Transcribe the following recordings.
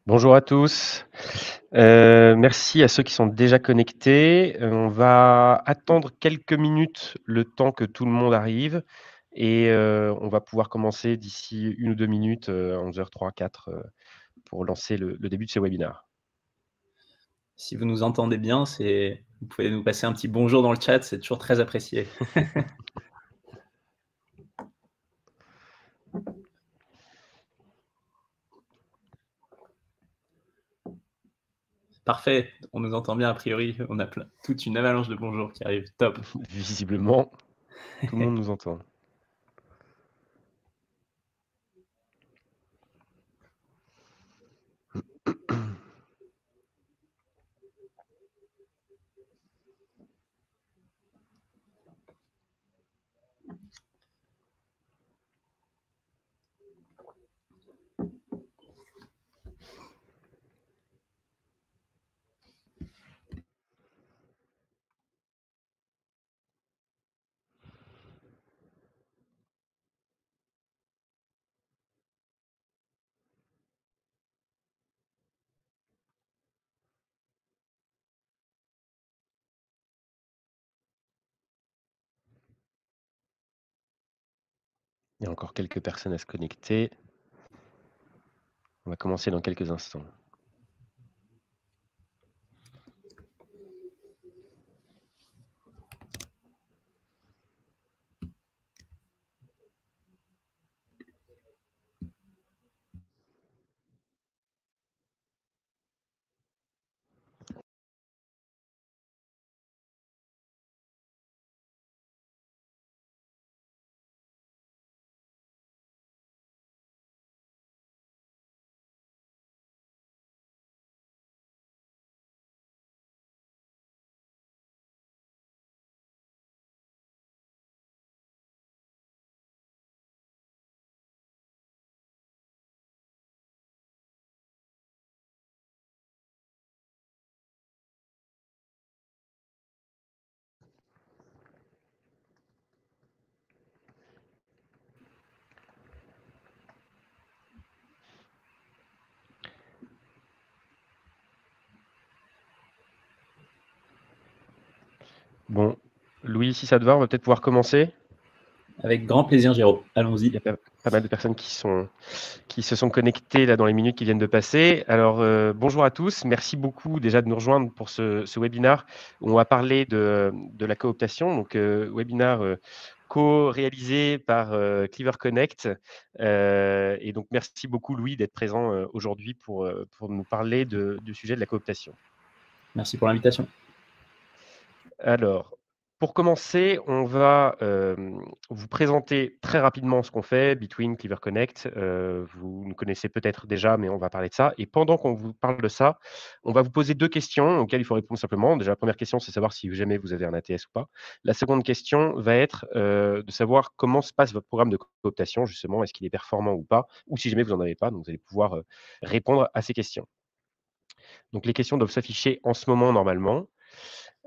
Bonjour à tous. Merci à ceux qui sont déjà connectés. On va attendre quelques minutes, le temps que tout le monde arrive et on va pouvoir commencer d'ici 1 ou 2 minutes, 11:03, 4, pour lancer le début de ce webinaire. Si vous nous entendez bien, vous pouvez nous passer un petit bonjour dans le chat, c'est toujours très apprécié. Parfait, on nous entend bien a priori, on a toute une avalanche de bonjours qui arrive, top. Visiblement, tout le monde nous entend. Il y a encore quelques personnes à se connecter. On va commencer dans quelques instants. Bon, Louis, si ça te va, on va peut-être pouvoir commencer? Avec grand plaisir Jérôme, Il y allons-y. a pas mal de personnes qui se sont connectés là dans les minutes qui viennent de passer. Alors, bonjour à tous. Merci beaucoup déjà de nous rejoindre pour ce webinaire où on va parler de la cooptation. Donc, webinaire co-réalisé par Clever Connect. Et donc, merci beaucoup Louis d'être présent aujourd'hui pour nous parler du sujet de la cooptation. Merci pour l'invitation. Alors, pour commencer, on va, vous présenter très rapidement ce qu'on fait, Between, Clever Connect. Vous nous connaissez peut-être déjà, mais on va parler de ça et pendant qu'on vous parle de ça, on va vous poser 2 questions auxquelles il faut répondre simplement. Déjà, la première question, c'est savoir si jamais vous avez un ATS ou pas. La seconde question va être, de savoir comment se passe votre programme de cooptation justement. Est-ce qu'il est performant ou pas? Ou si jamais vous n'en avez pas, donc vous allez pouvoir, répondre à ces questions. Donc les questions doivent s'afficher en ce moment normalement.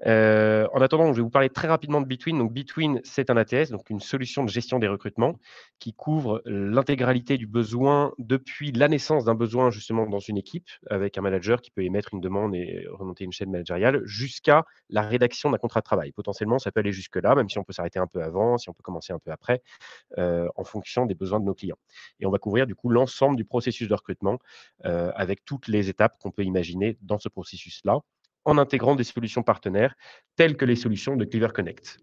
En attendant, je vais vous parler très rapidement de Between. Donc Between, c'est un ATS, donc une solution de gestion des recrutements qui couvre l'intégralité du besoin depuis la naissance d'un besoin justement dans une équipe, avec un manager qui peut émettre une demande et remonter une chaîne managériale, jusqu'à la rédaction d'un contrat de travail. Potentiellement, ça peut aller jusque-là, même si on peut s'arrêter un peu avant, si on peut commencer un peu après, en fonction des besoins de nos clients. Et on va couvrir du coup l'ensemble du processus de recrutement, avec toutes les étapes qu'on peut imaginer dans ce processus-là, en intégrant des solutions partenaires telles que les solutions de Clever Connect.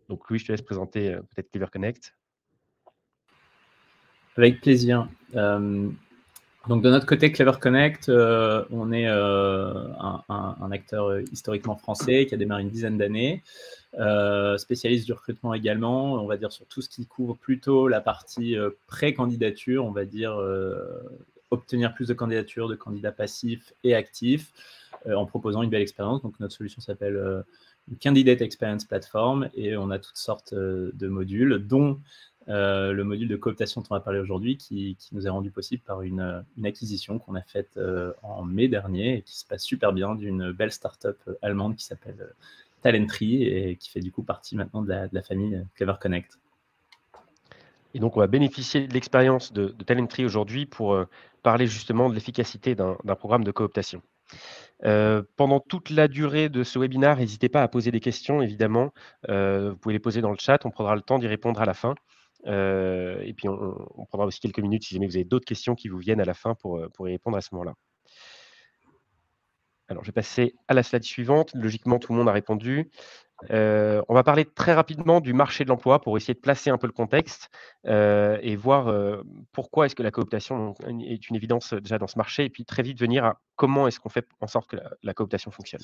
Donc Louis, je te laisse présenter, peut-être Clever Connect. Avec plaisir. Donc de notre côté, Clever Connect, on est un acteur historiquement français qui a démarré une dizaine d'années, spécialiste du recrutement également, on va dire sur tout ce qui couvre plutôt la partie pré-candidature, on va dire obtenir plus de candidatures, de candidats passifs et actifs, en proposant une belle expérience. Donc notre solution s'appelle Candidate Experience Platform et on a toutes sortes de modules, dont le module de cooptation dont on va parler aujourd'hui, qui nous est rendu possible par une acquisition qu'on a faite en mai dernier et qui se passe super bien, d'une belle start-up allemande qui s'appelle Talentry et qui fait du coup partie maintenant de la famille Clever Connect. Et donc, on va bénéficier de l'expérience de Talentry aujourd'hui pour parler justement de l'efficacité d'un programme de cooptation. Pendant toute la durée de ce webinaire, n'hésitez pas à poser des questions, évidemment. Vous pouvez les poser dans le chat, on prendra le temps d'y répondre à la fin. Et puis, on prendra aussi quelques minutes si jamais vous avez d'autres questions qui vous viennent à la fin pour y répondre à ce moment-là. Alors, je vais passer à la slide suivante. Logiquement, tout le monde a répondu. On va parler très rapidement du marché de l'emploi pour essayer de placer un peu le contexte et voir pourquoi est-ce que la cooptation est une évidence déjà dans ce marché et puis très vite venir à comment est-ce qu'on fait en sorte que la cooptation fonctionne.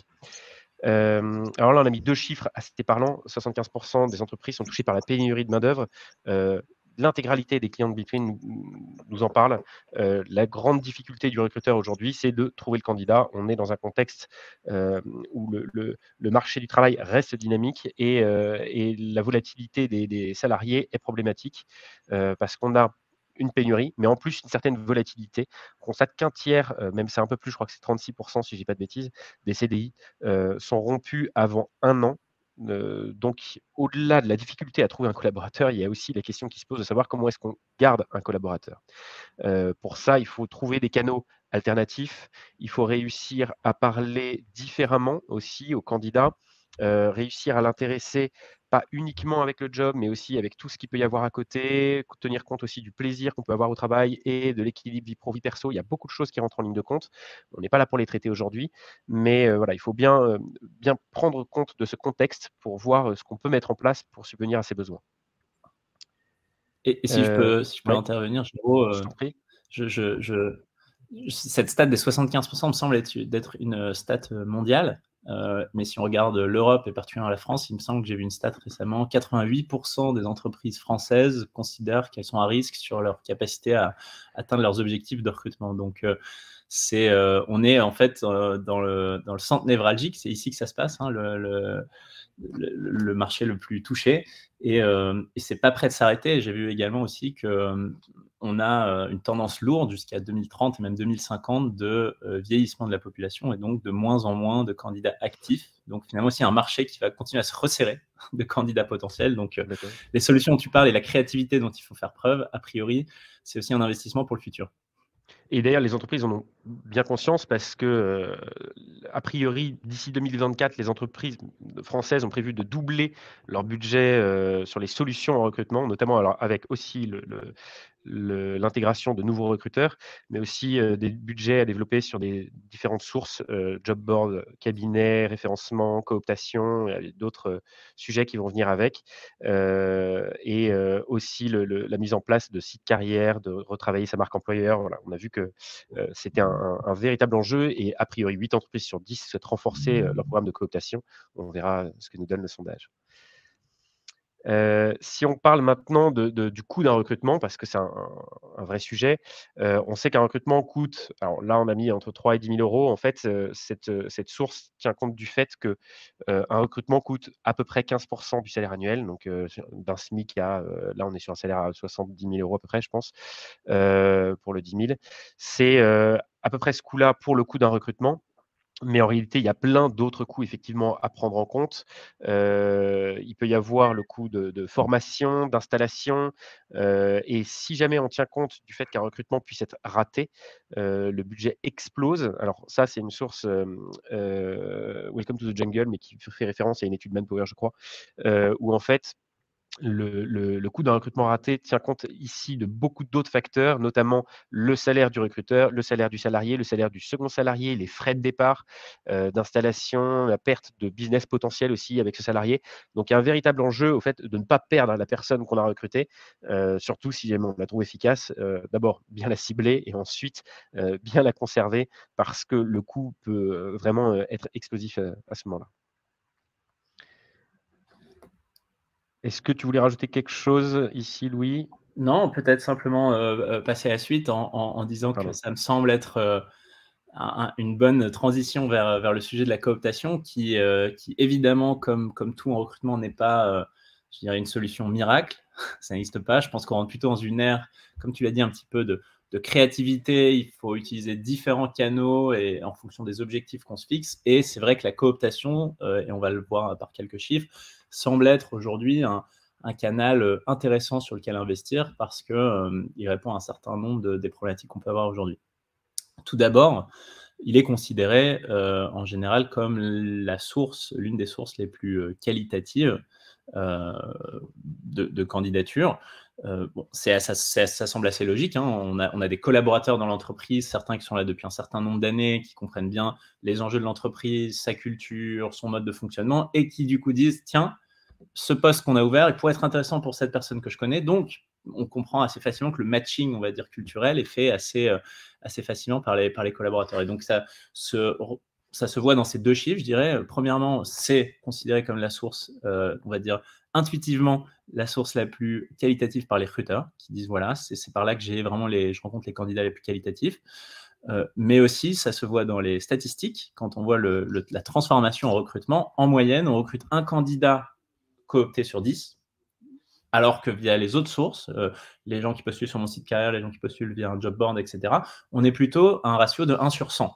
Alors là, on a mis 2 chiffres assez parlants. 75% des entreprises sont touchées par la pénurie de main-d'œuvre. L'intégralité des clients de Between nous en parlent. La grande difficulté du recruteur aujourd'hui, c'est de trouver le candidat. On est dans un contexte où le marché du travail reste dynamique et la volatilité des salariés est problématique parce qu'on a une pénurie, mais en plus une certaine volatilité. On constate qu'un tiers, même c'est un peu plus, je crois que c'est 36% si je dis pas de bêtises, des CDI sont rompus avant 1 an. Donc au-delà de la difficulté à trouver un collaborateur, il y a aussi la question qui se pose de savoir comment est-ce qu'on garde un collaborateur. Pour ça, il faut trouver des canaux alternatifs. Il faut réussir à parler différemment aussi au candidat, réussir à l'intéresser, pas uniquement avec le job, mais aussi avec tout ce qu'il peut y avoir à côté, tenir compte aussi du plaisir qu'on peut avoir au travail et de l'équilibre vie pro, vie perso. Il y a beaucoup de choses qui rentrent en ligne de compte. On n'est pas là pour les traiter aujourd'hui, mais voilà, il faut bien prendre compte de ce contexte pour voir, ce qu'on peut mettre en place pour subvenir à ses besoins. Et si je peux Ouais, intervenir, Géraud, je t'en prie. cette stat des 75% me semble d'être une stat mondiale. Mais si on regarde l'Europe et particulièrement la France, il me semble que j'ai vu une stat récemment, 88% des entreprises françaises considèrent qu'elles sont à risque sur leur capacité à atteindre leurs objectifs de recrutement. Donc, on est en fait dans le centre névralgique, c'est ici que ça se passe, hein, le marché le plus touché, et c'est pas prêt de s'arrêter. J'ai vu également aussi que on a une tendance lourde jusqu'à 2030 et même 2050 de vieillissement de la population et donc de moins en moins de candidats actifs. Donc finalement, c'est un marché qui va continuer à se resserrer de candidats potentiels. Donc D'accord. les solutions dont tu parles et la créativité dont il faut faire preuve, a priori, c'est aussi un investissement pour le futur. Et d'ailleurs, les entreprises en ont bien conscience parce que, a priori, d'ici 2024, les entreprises françaises ont prévu de doubler leur budget, sur les solutions en recrutement, notamment alors avec aussi l'intégration de nouveaux recruteurs, mais aussi, des budgets à développer sur des différentes sources, job board, cabinet, référencement, cooptation, et d'autres, sujets qui vont venir avec. Aussi la mise en place de sites carrières, de retravailler sa marque employeur. Voilà, on a vu que, c'était un véritable enjeu et a priori 8 entreprises sur 10 souhaitent renforcer, leur programme de cooptation. On verra ce que nous donne le sondage. Si on parle maintenant du coût d'un recrutement, parce que c'est un vrai sujet, on sait qu'un recrutement coûte, alors là, on a mis entre 3 et 10 000 €. En fait, cette source tient compte du fait que, un recrutement coûte à peu près 15 du salaire annuel, donc d'un SMIC à, là, on est sur un salaire à 70 000 € à peu près, je pense, pour le 10 000. C'est, à peu près ce coût-là pour le coût d'un recrutement. Mais en réalité, il y a plein d'autres coûts effectivement à prendre en compte. Il peut y avoir le coût de formation, d'installation, et si jamais on tient compte du fait qu'un recrutement puisse être raté, le budget explose. Alors ça, c'est une source, Welcome to the Jungle, mais qui fait référence à une étude Manpower, je crois, où en fait, le coût d'un recrutement raté tient compte ici de beaucoup d'autres facteurs, notamment le salaire du recruteur, le salaire du salarié, le salaire du second salarié, les frais de départ, d'installation, la perte de business potentiel aussi avec ce salarié. Donc il y a un véritable enjeu au fait de ne pas perdre la personne qu'on a recrutée, surtout si jamais on la trouve efficace. D'abord bien la cibler et ensuite, bien la conserver parce que le coût peut, vraiment, être explosif, à ce moment-là. Est-ce que tu voulais rajouter quelque chose ici, Louis? Non, peut-être simplement passer à la suite en disant que Pardon. ça me semble être une bonne transition vers le sujet de la cooptation qui évidemment, comme tout en recrutement, n'est pas, je dirais, une solution miracle. Ça n'existe pas. Je pense qu'on rentre plutôt dans une ère, comme tu l'as dit, un petit peu de créativité. Il faut utiliser différents canaux et en fonction des objectifs qu'on se fixe. Et c'est vrai que la cooptation, et on va le voir par quelques chiffres, semble être aujourd'hui un canal intéressant sur lequel investir parce qu'il répond à un certain nombre des problématiques qu'on peut avoir aujourd'hui. Tout d'abord, il est considéré en général comme l'une des sources les plus qualitatives de candidatures. Bon, ça semble assez logique, hein. On a des collaborateurs dans l'entreprise, certains qui sont là depuis un certain nombre d'années, qui comprennent bien les enjeux de l'entreprise, sa culture, son mode de fonctionnement, et qui du coup disent, tiens, ce poste qu'on a ouvert, il pourrait être intéressant pour cette personne que je connais. Donc, on comprend assez facilement que le matching, on va dire, culturel est fait assez facilement par les collaborateurs. Et donc, ça se voit dans ces deux chiffres, je dirais. Premièrement, c'est considéré comme la source, on va dire, intuitivement, la source la plus qualitative par les recruteurs, qui disent, voilà, c'est par là que je rencontre les candidats les plus qualitatifs. Mais aussi, ça se voit dans les statistiques, quand on voit la transformation en recrutement. En moyenne, on recrute un candidat coopté sur 10, alors que via les autres sources, les gens qui postulent sur mon site carrière, les gens qui postulent via un job board, etc., on est plutôt à un ratio de 1 sur 100.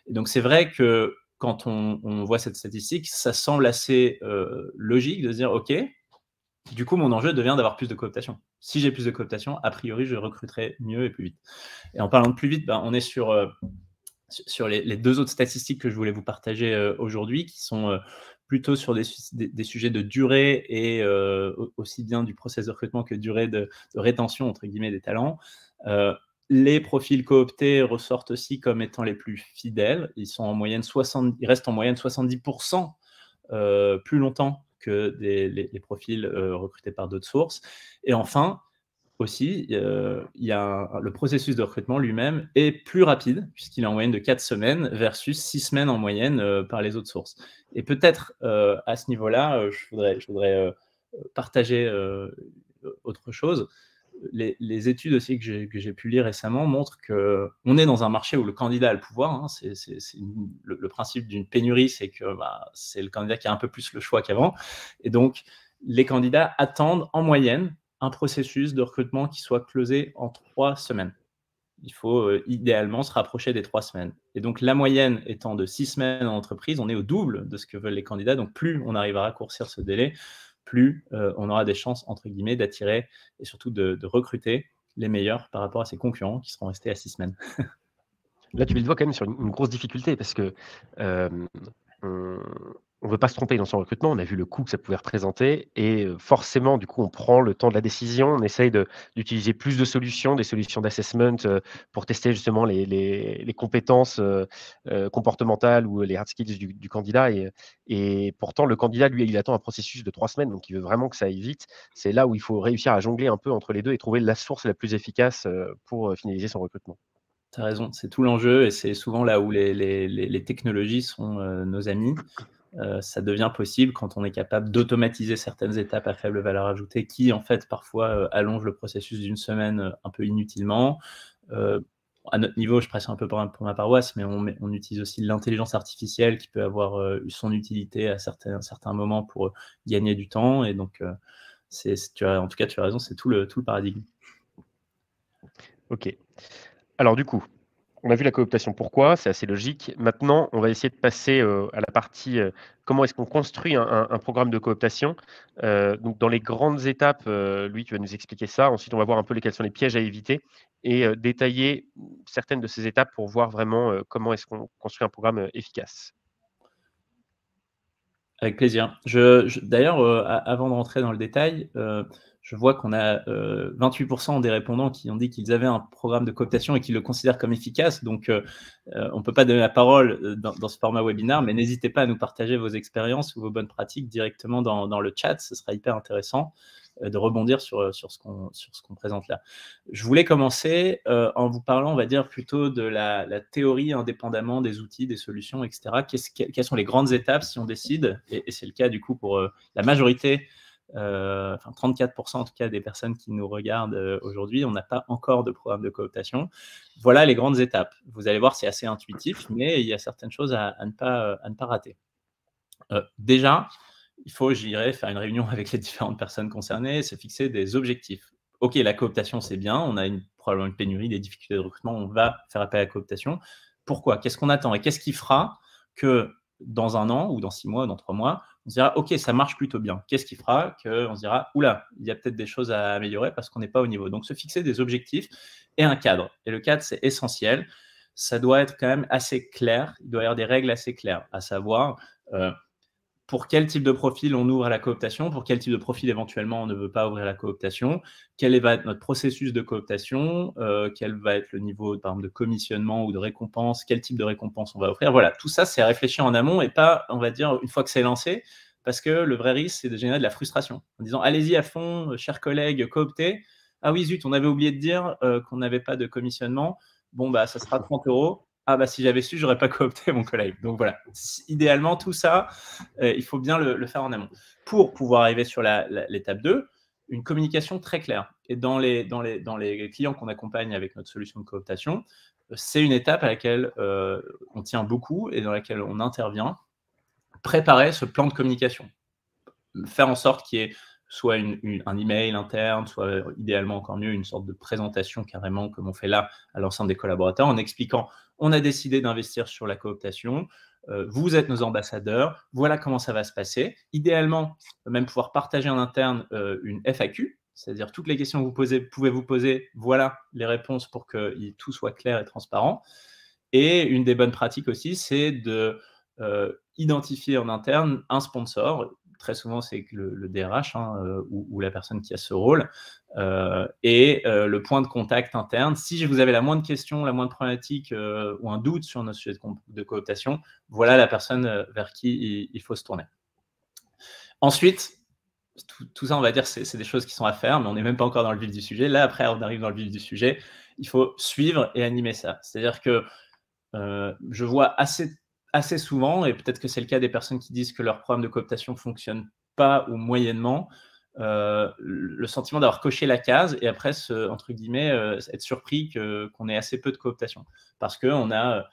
Et donc, c'est vrai que quand on voit cette statistique, ça semble assez logique de se dire, OK, du coup, mon enjeu devient d'avoir plus de cooptation. Si j'ai plus de cooptation, a priori, je recruterai mieux et plus vite. Et en parlant de plus vite, on est sur les deux autres statistiques que je voulais vous partager aujourd'hui, qui sont plutôt sur des sujets de durée et aussi bien du process de recrutement que durée de rétention, entre guillemets, des talents. Les profils cooptés ressortent aussi comme étant les plus fidèles. Ils restent en moyenne 70% plus longtemps que les profils recrutés par d'autres sources. Et enfin, aussi, le processus de recrutement lui-même est plus rapide, puisqu'il est en moyenne de 4 semaines versus 6 semaines en moyenne par les autres sources. Et peut-être à ce niveau-là, je voudrais partager autre chose. Les études aussi que j'ai pu lire récemment montrent qu'on est dans un marché où le candidat a le pouvoir, hein. Le principe d'une pénurie, c'est que c'est le candidat qui a un peu plus le choix qu'avant. Et donc, les candidats attendent en moyenne un processus de recrutement qui soit closé en 3 semaines. Il faut idéalement se rapprocher des 3 semaines. Et donc, la moyenne étant de 6 semaines en entreprise, on est au double de ce que veulent les candidats. Donc, plus on arrive à raccourcir ce délai, plus on aura des chances, entre guillemets, d'attirer et surtout de recruter les meilleurs par rapport à ses concurrents qui seront restés à 6 semaines. Là, tu mets le doigt quand même sur une grosse difficulté parce que, on veut pas se tromper dans son recrutement. On a vu le coût que ça pouvait représenter et forcément, du coup, on prend le temps de la décision. On essaye d'utiliser plus de solutions, des solutions d'assessment, pour tester justement les compétences, comportementales ou les hard skills du candidat et pourtant le candidat, lui, il attend un processus de 3 semaines, donc il veut vraiment que ça aille vite. C'est là où il faut réussir à jongler un peu entre les 2 et trouver la source la plus efficace, pour, finaliser son recrutement. Tu as raison, c'est tout l'enjeu et c'est souvent là où les technologies sont nos amis. Ça devient possible quand on est capable d'automatiser certaines étapes à faible valeur ajoutée qui, en fait, parfois allongent le processus d'une semaine un peu inutilement. À notre niveau, je presse un peu pour ma paroisse, mais on utilise aussi l'intelligence artificielle qui peut avoir son utilité à certains moments pour gagner du temps. Et donc, en tout cas, tu as raison, c'est tout le paradigme. OK. Alors du coup, on a vu la cooptation, pourquoi, c'est assez logique. Maintenant, on va essayer de passer, à la partie, comment est-ce qu'on construit un programme de cooptation? Donc dans les grandes étapes, Louis, tu vas nous expliquer ça. Ensuite, on va voir un peu quels sont les pièges à éviter et détailler certaines de ces étapes pour voir vraiment, comment est-ce qu'on construit un programme, efficace. Avec plaisir. D'ailleurs, avant de rentrer dans le détail, je vois qu'on a 28% des répondants qui ont dit qu'ils avaient un programme de cooptation et qu'ils le considèrent comme efficace. Donc, on ne peut pas donner la parole dans ce format webinaire, mais n'hésitez pas à nous partager vos expériences ou vos bonnes pratiques directement dans le chat. Ce sera hyper intéressant de rebondir sur ce qu'on présente là. Je voulais commencer en vous parlant, on va dire, plutôt de la théorie indépendamment des outils, des solutions, etc. Quelles sont les grandes étapes si on décide, et c'est le cas du coup pour la majorité, 34% en tout cas des personnes qui nous regardent aujourd'hui, on n'a pas encore de programme de cooptation. Voilà les grandes étapes. Vous allez voir, c'est assez intuitif, mais il y a certaines choses à ne pas rater. Déjà, il faut, je dirais, faire une réunion avec les différentes personnes concernées, se fixer des objectifs. OK, la cooptation, c'est bien, on a probablement une pénurie, des difficultés de recrutement, on va faire appel à la cooptation. Pourquoi? Qu'est-ce qu'on attend? Et qu'est-ce qui fera que dans 1 an ou dans 6 mois ou dans 3 mois, on se dira, OK, ça marche plutôt bien. Qu'est-ce qui fera qu'on se dira, oula, il y a peut-être des choses à améliorer parce qu'on n'est pas au niveau. Donc, se fixer des objectifs et un cadre. Et le cadre, c'est essentiel. Ça doit être quand même assez clair. Il doit y avoir des règles assez claires, à savoir, pour quel type de profil on ouvre à la cooptation, pour quel type de profil éventuellement on ne veut pas ouvrir la cooptation, quel va être notre processus de cooptation, quel va être le niveau par exemple de commissionnement ou de récompense, quel type de récompense on va offrir. Voilà, tout ça c'est à réfléchir en amont et pas, on va dire, une fois que c'est lancé, parce que le vrai risque c'est de générer de la frustration en disant allez-y à fond, chers collègues, cooptez. Ah oui, zut, on avait oublié de dire qu'on n'avait pas de commissionnement. Bon, bah, ça sera 30 euros. Ah bah si j'avais su, j'aurais pas coopté mon collègue. Donc voilà, idéalement tout ça, il faut bien le faire en amont. Pour pouvoir arriver sur l'étape 2, une communication très claire. Et dans les clients qu'on accompagne avec notre solution de cooptation, c'est une étape à laquelle on tient beaucoup et dans laquelle on intervient. Préparer ce plan de communication. Faire en sorte qu'il y ait soit un email interne, soit idéalement encore mieux une sorte de présentation carrément comme on fait là à l'ensemble des collaborateurs en expliquant on a décidé d'investir sur la cooptation, vous êtes nos ambassadeurs, voilà comment ça va se passer. Idéalement, même pouvoir partager en interne une FAQ, c'est-à-dire toutes les questions que vous pouvez vous poser, voilà les réponses pour que tout soit clair et transparent. Et une des bonnes pratiques aussi, c'est de identifier en interne un sponsor. Très souvent, c'est le DRH ou la personne qui a ce rôle et le point de contact interne. Si vous avez la moindre question, la moindre problématique ou un doute sur notre sujet de cooptation, voilà la personne vers qui il faut se tourner. Ensuite, tout ça, on va dire, c'est des choses qui sont à faire, mais on n'est même pas encore dans le vif du sujet. Là, après, on arrive dans le vif du sujet. Il faut suivre et animer ça. C'est-à-dire que je vois assez souvent, et peut-être que c'est le cas des personnes qui disent que leur programme de cooptation ne fonctionne pas ou moyennement, le sentiment d'avoir coché la case et après, entre guillemets, être surpris qu'on ait assez peu de cooptation. Parce qu'on a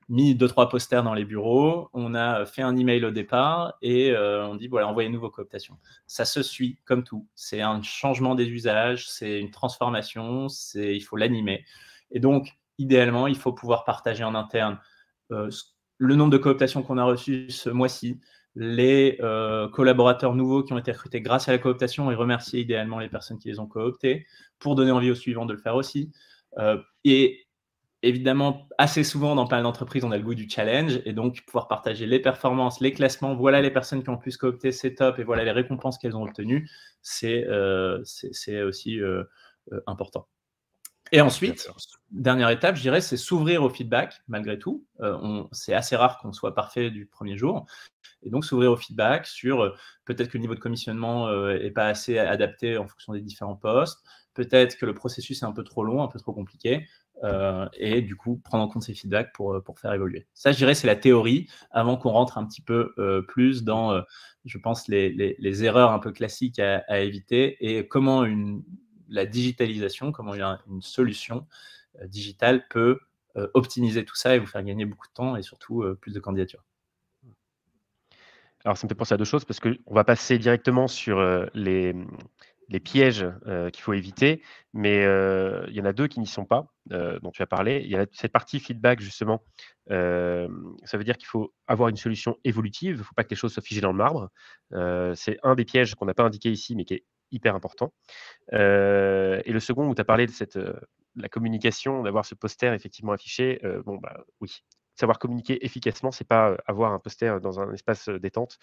mis 2-3 posters dans les bureaux, on a fait un email au départ et on dit voilà, envoyez-nous vos cooptations. Ça se suit comme tout. C'est un changement des usages, c'est une transformation, il faut l'animer. Et donc, idéalement, il faut pouvoir partager en interne le nombre de cooptations qu'on a reçues ce mois-ci, les collaborateurs nouveaux qui ont été recrutés grâce à la cooptation et remercier idéalement les personnes qui les ont cooptés pour donner envie aux suivants de le faire aussi. Et évidemment, assez souvent dans pas mal d'entreprises, on a le goût du challenge et donc pouvoir partager les performances, les classements, voilà les personnes qui ont pu se coopter, c'est top et voilà les récompenses qu'elles ont obtenues, c'est aussi important. Et ensuite, dernière étape, je dirais, c'est s'ouvrir au feedback malgré tout. C'est assez rare qu'on soit parfait du premier jour. Et donc, s'ouvrir au feedback sur peut-être que le niveau de commissionnement n'est pas assez adapté en fonction des différents postes. Peut-être que le processus est un peu trop long, un peu trop compliqué. Et du coup, prendre en compte ces feedbacks pour faire évoluer. Ça, je dirais, c'est la théorie avant qu'on rentre un petit peu plus dans, je pense, les erreurs un peu classiques à éviter et comment la digitalisation, comment une solution digitale peut optimiser tout ça et vous faire gagner beaucoup de temps et surtout plus de candidatures. Alors ça me fait penser à 2 choses parce qu'on va passer directement sur, les pièges, qu'il faut éviter, mais il y en a 2 qui n'y sont pas, dont tu as parlé. Il y a cette partie feedback justement, ça veut dire qu'il faut avoir une solution évolutive. Il ne faut pas que les choses soient figées dans le marbre. C'est un des pièges qu'on n'a pas indiqué ici, mais qui est hyper important. Et le second où tu as parlé de la communication, d'avoir ce poster effectivement affiché, bon, bah, oui. Savoir communiquer efficacement, c'est pas, avoir un poster dans un espace, détente,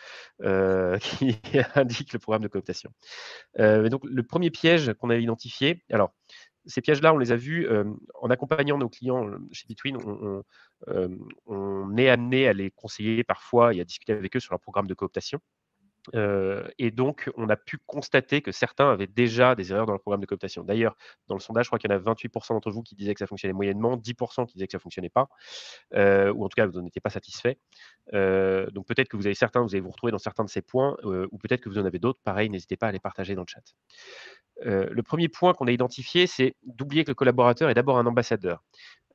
qui indique le programme de cooptation. Et donc le premier piège qu'on a identifié, alors ces pièges-là, on les a vus, en accompagnant nos clients, chez Between, on est amené à les conseiller parfois et à discuter avec eux sur leur programme de cooptation. Et donc, on a pu constater que certains avaient déjà des erreurs dans leur programme de cooptation. D'ailleurs, dans le sondage, je crois qu'il y en a 28 d'entre vous qui disaient que ça fonctionnait moyennement, 10 qui disaient que ça ne fonctionnait pas, ou en tout cas, vous n'en étiez pas satisfait. Donc peut-être que vous allez vous retrouver dans certains de ces points, ou peut-être que vous en avez d'autres. Pareil, n'hésitez pas à les partager dans le chat. Le premier point qu'on a identifié, c'est d'oublier que le collaborateur est d'abord un ambassadeur.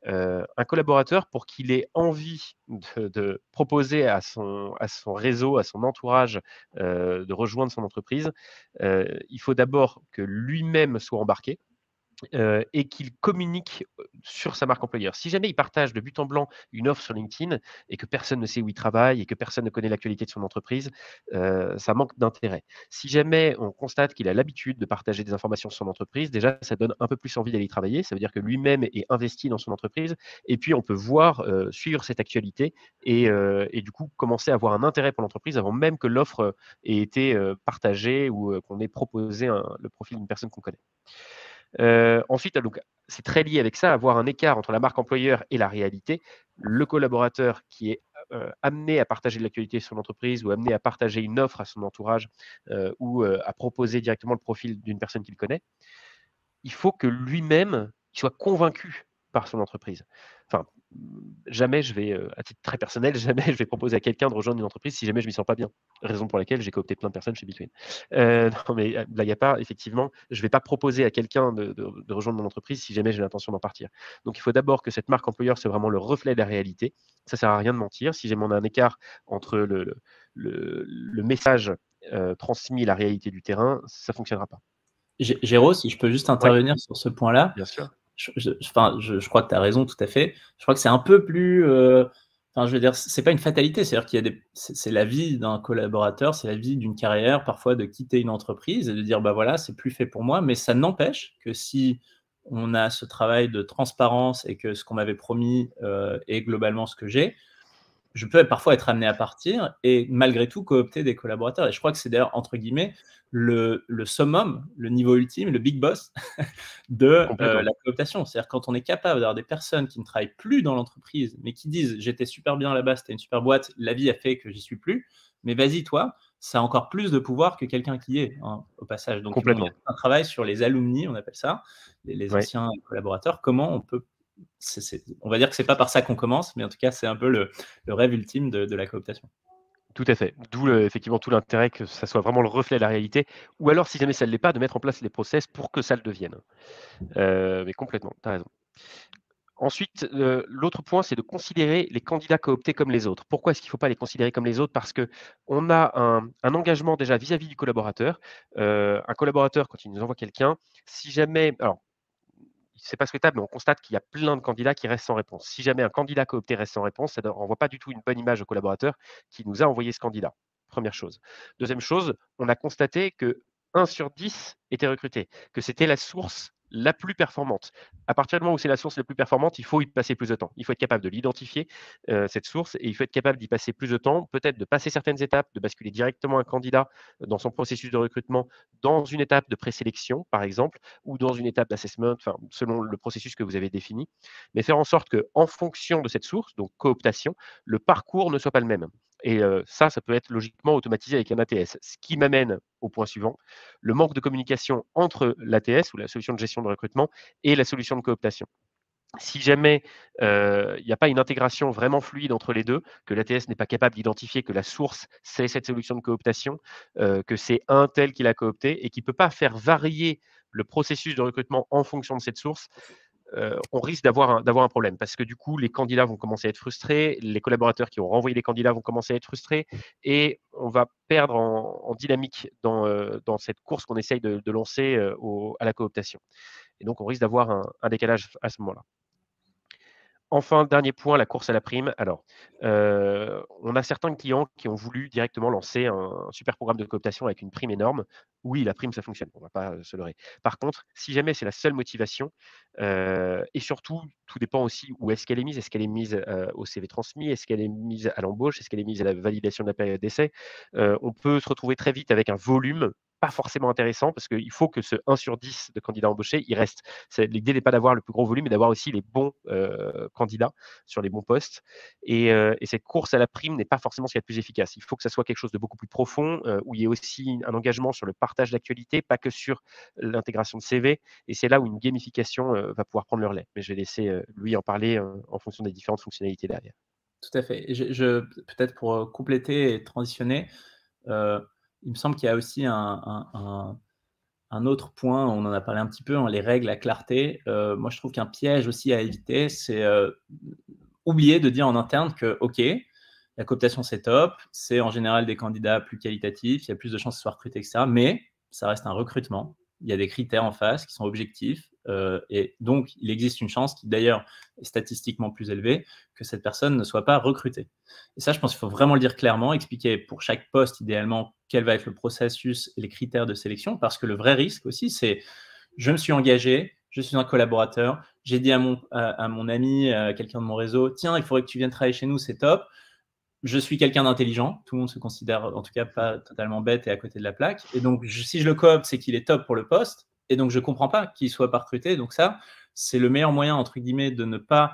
Un collaborateur, pour qu'il ait envie de proposer à son réseau, à son entourage, de rejoindre son entreprise, il faut d'abord que lui-même soit embarqué. et qu'il communique sur sa marque employeur. Si jamais il partage de but en blanc une offre sur LinkedIn et que personne ne sait où il travaille et que personne ne connaît l'actualité de son entreprise, ça manque d'intérêt. Si jamais on constate qu'il a l'habitude de partager des informations sur son entreprise, déjà, ça donne un peu plus envie d'aller y travailler. Ça veut dire que lui-même est investi dans son entreprise et puis on peut voir, suivre cette actualité et du coup commencer à avoir un intérêt pour l'entreprise avant même que l'offre, ait été, partagée ou, qu'on ait proposé le profil d'une personne qu'on connaît. Ensuite, donc c'est très lié avec ça, avoir un écart entre la marque employeur et la réalité. Le collaborateur qui est, amené à partager de l'actualité sur l'entreprise ou amené à partager une offre à son entourage, ou, à proposer directement le profil d'une personne qu'il connaît, il faut que lui-même, il soit convaincu par son entreprise. Enfin, jamais je vais, à titre très personnel, jamais je vais proposer à quelqu'un de rejoindre une entreprise si jamais je m'y sens pas bien. Raison pour laquelle j'ai coopté plein de personnes chez Between. Non, mais blague à part, effectivement, je vais pas proposer à quelqu'un de rejoindre mon entreprise si jamais j'ai l'intention d'en partir. Donc il faut d'abord que cette marque employeur soit vraiment le reflet de la réalité. Ça sert à rien de mentir. Si jamais on a un écart entre le message, transmis et la réalité du terrain, ça fonctionnera pas. Géraud, si je peux juste Ouais, intervenir sur ce point-là, bien sûr. je crois que tu as raison tout à fait. Je crois que c'est un peu plus, enfin, je veux dire, c'est pas une fatalité, c'est-à-dire qu'il y a c'est la vie d'un collaborateur, c'est la vie d'une carrière, parfois de quitter une entreprise et de dire, bah voilà, c'est plus fait pour moi, mais ça n'empêche que si on a ce travail de transparence et que ce qu'on m'avait promis est globalement ce que j'ai, je peux parfois être amené à partir et malgré tout coopter des collaborateurs. Et je crois que c'est d'ailleurs, entre guillemets, le summum, le niveau ultime, le big boss de Complètement. la cooptation. C'est-à-dire quand on est capable d'avoir des personnes qui ne travaillent plus dans l'entreprise, mais qui disent j'étais super bien là-bas, c'était une super boîte, la vie a fait que j'y suis plus, mais vas-y toi, ça a encore plus de pouvoir que quelqu'un qui y est, hein, au passage. Donc bon, il y a Complètement. tout un travail sur les alumni, on appelle ça, les Ouais, anciens collaborateurs, comment on peut on va dire que c'est pas par ça qu'on commence, mais en tout cas, c'est un peu le rêve ultime de la cooptation. tout à fait. D'où effectivement tout l'intérêt que ça soit vraiment le reflet de la réalité ou alors si jamais ça ne l'est pas, de mettre en place les process pour que ça le devienne. Mais complètement, tu as raison. Ensuite, l'autre point, c'est de considérer les candidats cooptés comme les autres. Pourquoi est-ce qu'il ne faut pas les considérer comme les autres? Parce qu'on a un engagement déjà vis-à-vis du collaborateur. Un collaborateur, quand il nous envoie quelqu'un, si jamais alors c'est pas souhaitable, mais on constate qu'il y a plein de candidats qui restent sans réponse. Si jamais un candidat coopté reste sans réponse, ça ne renvoie pas du tout une bonne image au collaborateur qui nous a envoyé ce candidat. Première chose. Deuxième chose, on a constaté que 1 sur 10 était recruté, que c'était la source la plus performante. À partir du moment où c'est la source la plus performante, il faut y passer plus de temps. Il faut être capable de l'identifier, cette source, et il faut être capable d'y passer plus de temps, peut-être de passer certaines étapes, de basculer directement un candidat dans son processus de recrutement dans une étape de présélection, par exemple, ou dans une étape d'assessment, enfin, selon le processus que vous avez défini, mais faire en sorte qu'en fonction de cette source, donc cooptation, le parcours ne soit pas le même. Et ça peut être logiquement automatisé avec un ATS. Ce qui m'amène au point suivant, le manque de communication entre l'ATS ou la solution de gestion de recrutement et la solution de cooptation. Si jamais il n'y a pas une intégration vraiment fluide entre les deux, que l'ATS n'est pas capable d'identifier que la source, c'est cette solution de cooptation, que c'est un tel qui l'a coopté et qui ne peut pas faire varier le processus de recrutement en fonction de cette source, on risque d'avoir un problème. Parce que du coup, les candidats vont commencer à être frustrés, les collaborateurs qui ont renvoyé les candidats vont commencer à être frustrés et on va perdre en dynamique dans cette course qu'on essaye de lancer à la cooptation. Et donc, on risque d'avoir un décalage à ce moment-là. Enfin, dernier point, la course à la prime. Alors, on a certains clients qui ont voulu directement lancer un super programme de cooptation avec une prime énorme. Oui, la prime, ça fonctionne, on ne va pas, se leurrer. Par contre, si jamais c'est la seule motivation, et surtout, tout dépend aussi où est-ce qu'elle est mise. Est-ce qu'elle est mise, au CV transmis? Est-ce qu'elle est mise à l'embauche? Est-ce qu'elle est mise à la validation de la période d'essai? On peut se retrouver très vite avec un volume pas forcément intéressant parce qu'il faut que ce 1 sur 10 de candidats embauchés, il reste. L'idée n'est pas d'avoir le plus gros volume, mais d'avoir aussi les bons candidats sur les bons postes. Et cette course à la prime n'est pas forcément ce qu'il y a de plus efficace. Il faut que ça soit quelque chose de beaucoup plus profond, où il y ait aussi un engagement sur le partage d'actualité, pas que sur l'intégration de CV. Et c'est là où une gamification va pouvoir prendre le relais. Mais je vais laisser Louis en parler en fonction des différentes fonctionnalités derrière. Tout à fait. Et peut-être pour, compléter et transitionner, heu, il me semble qu'il y a aussi un autre point, on en a parlé un petit peu, hein, les règles, la clarté. Moi, je trouve qu'un piège aussi à éviter, c'est, oublier de dire en interne que, OK, la cooptation, c'est top, c'est en général des candidats plus qualitatifs, il y a plus de chances qu'ils soient recrutés et cetera, mais ça reste un recrutement. Il y a des critères en face qui sont objectifs. et donc il existe une chance qui d'ailleurs est statistiquement plus élevée que cette personne ne soit pas recrutée. Et ça, je pense qu'il faut vraiment le dire clairement, expliquer pour chaque poste idéalement quel va être le processus et les critères de sélection, parce que le vrai risque aussi, c'est je me suis engagé, je suis un collaborateur, j'ai dit à mon ami, à quelqu'un de mon réseau, tiens, il faudrait que tu viennes travailler chez nous, c'est top. Je suis quelqu'un d'intelligent, tout le monde se considère en tout cas pas totalement bête et à côté de la plaque. Et donc, si je le coopte, c'est qu'il est top pour le poste. Et donc, je ne comprends pas qu'il ne soit pas recruté. Donc ça, c'est le meilleur moyen, entre guillemets, de ne pas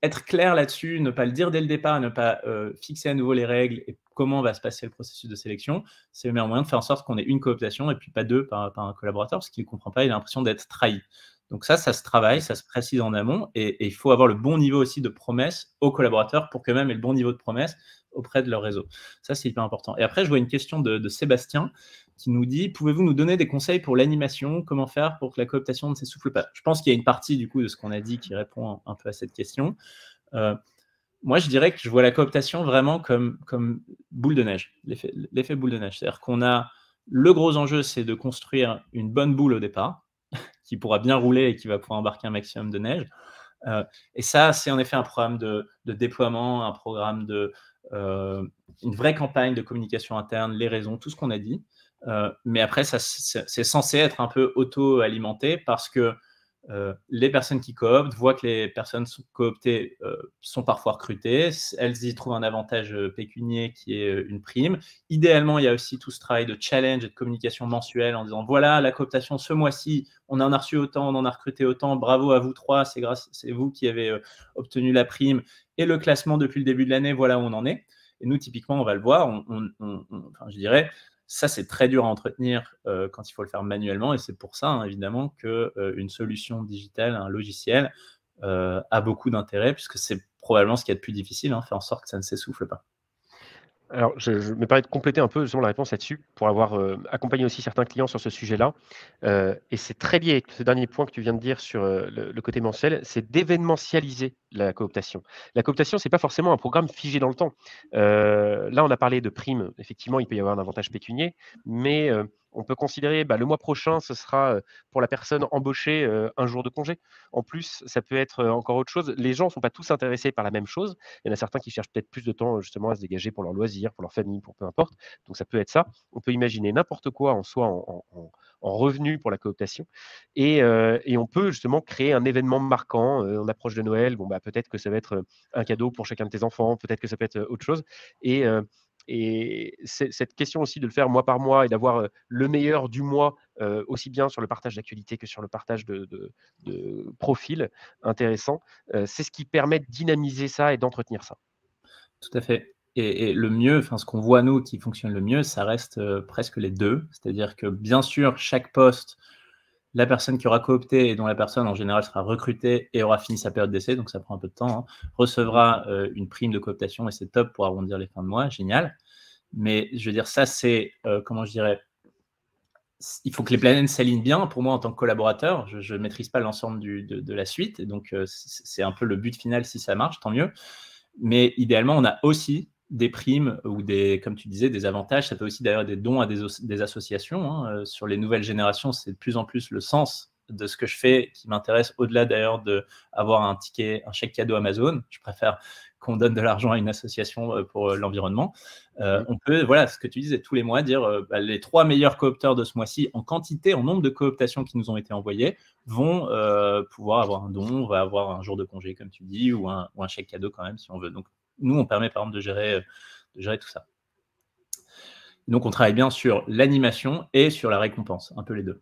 être clair là-dessus, ne pas le dire dès le départ, ne pas fixer à nouveau les règles et comment va se passer le processus de sélection. C'est le meilleur moyen de faire en sorte qu'on ait une cooptation et puis pas deux par un collaborateur, parce qu'il ne comprend pas, il a l'impression d'être trahi. Donc ça se travaille, ça se précise en amont, et il faut avoir le bon niveau aussi de promesse aux collaborateurs pour qu'eux-mêmes aient le bon niveau de promesse auprès de leur réseau. Ça, c'est hyper important. Et après, je vois une question de Sébastien qui nous dit « Pouvez-vous nous donner des conseils pour l'animation? Comment faire pour que la cooptation ne s'essouffle pas ?» Je pense qu'il y a une partie du coup de ce qu'on a dit qui répond un peu à cette question. Moi, je dirais que je vois la cooptation vraiment comme boule de neige, l'effet boule de neige. C'est-à-dire qu'on a le gros enjeu, c'est de construire une bonne boule au départ, qui pourra bien rouler et qui va pouvoir embarquer un maximum de neige. Et ça, c'est en effet un programme de déploiement, un programme une vraie campagne de communication interne, les raisons, tout ce qu'on a dit. Mais après, c'est censé être un peu auto-alimenté parce que les personnes qui cooptent voient que les personnes cooptées sont parfois recrutées, elles y trouvent un avantage pécunier qui est une prime. Idéalement, il y a aussi tout ce travail de challenge et de communication mensuelle en disant voilà, la cooptation ce mois-ci, on en a reçu autant, on en a recruté autant, bravo à vous trois, c'est vous qui avez obtenu la prime et le classement depuis le début de l'année, voilà où on en est. Et nous, typiquement, on va le voir, enfin, je dirais, ça, c'est très dur à entretenir quand il faut le faire manuellement, et c'est pour ça, hein, évidemment, qu'une solution digitale, un logiciel, a beaucoup d'intérêt, puisque c'est probablement ce qu'il y a de plus difficile, hein, faire en sorte que ça ne s'essouffle pas. Alors, je me permets de compléter un peu justement la réponse là-dessus pour avoir, accompagné aussi certains clients sur ce sujet-là, et c'est très lié avec ce dernier point que tu viens de dire sur, le côté mensuel, c'est d'événementialiser la cooptation. La cooptation, c'est pas forcément un programme figé dans le temps. Là, on a parlé de primes, effectivement, il peut y avoir un avantage pécunier, mais, on peut considérer, bah, le mois prochain, ce sera, pour la personne embauchée, 1 jour de congé. En plus, ça peut être, encore autre chose. Les gens ne sont pas tous intéressés par la même chose. Il y en a certains qui cherchent peut-être plus de temps, justement, à se dégager pour leurs loisirs, pour leur famille, pour peu importe. Donc ça peut être ça. On peut imaginer n'importe quoi en soi en revenu pour la cooptation, et on peut justement créer un événement marquant. On approche de Noël, bon, bah, peut-être que ça va être, un cadeau pour chacun de tes enfants, peut-être que ça peut être, autre chose, et cette question aussi de le faire mois par mois et d'avoir, le meilleur du mois, aussi bien sur le partage d'actualités que sur le partage de profils intéressants, c'est ce qui permet de dynamiser ça et d'entretenir ça. Tout à fait. Et le mieux, enfin, ce qu'on voit nous qui fonctionne le mieux, ça reste presque les deux. C'est-à-dire que bien sûr, chaque poste, la personne qui aura coopté et dont la personne en général sera recrutée et aura fini sa période d'essai, donc ça prend un peu de temps, hein, recevra une prime de cooptation et c'est top pour arrondir les fins de mois, génial. Mais je veux dire, ça c'est, comment je dirais, il faut que les planètes s'alignent bien. Pour moi, en tant que collaborateur, je ne maîtrise pas l'ensemble de la suite, et donc c'est un peu le but final. Si ça marche, tant mieux. Mais idéalement, on a aussi des primes ou comme tu disais, des avantages. Ça peut aussi d'ailleurs des dons à des associations, hein. Sur les nouvelles générations, c'est de plus en plus le sens de ce que je fais qui m'intéresse, au-delà d'ailleurs d'avoir un chèque cadeau Amazon. Je préfère qu'on donne de l'argent à une association pour l'environnement. On peut, voilà, ce que tu disais, tous les mois, dire bah, les 3 meilleurs coopteurs de ce mois-ci, en quantité, en nombre de cooptations qui nous ont été envoyées, vont pouvoir avoir un don, on va avoir un jour de congé, comme tu dis, ou un chèque cadeau quand même, si on veut. Donc, nous, on permet par exemple de gérer tout ça. Donc, on travaille bien sur l'animation et sur la récompense, un peu les deux.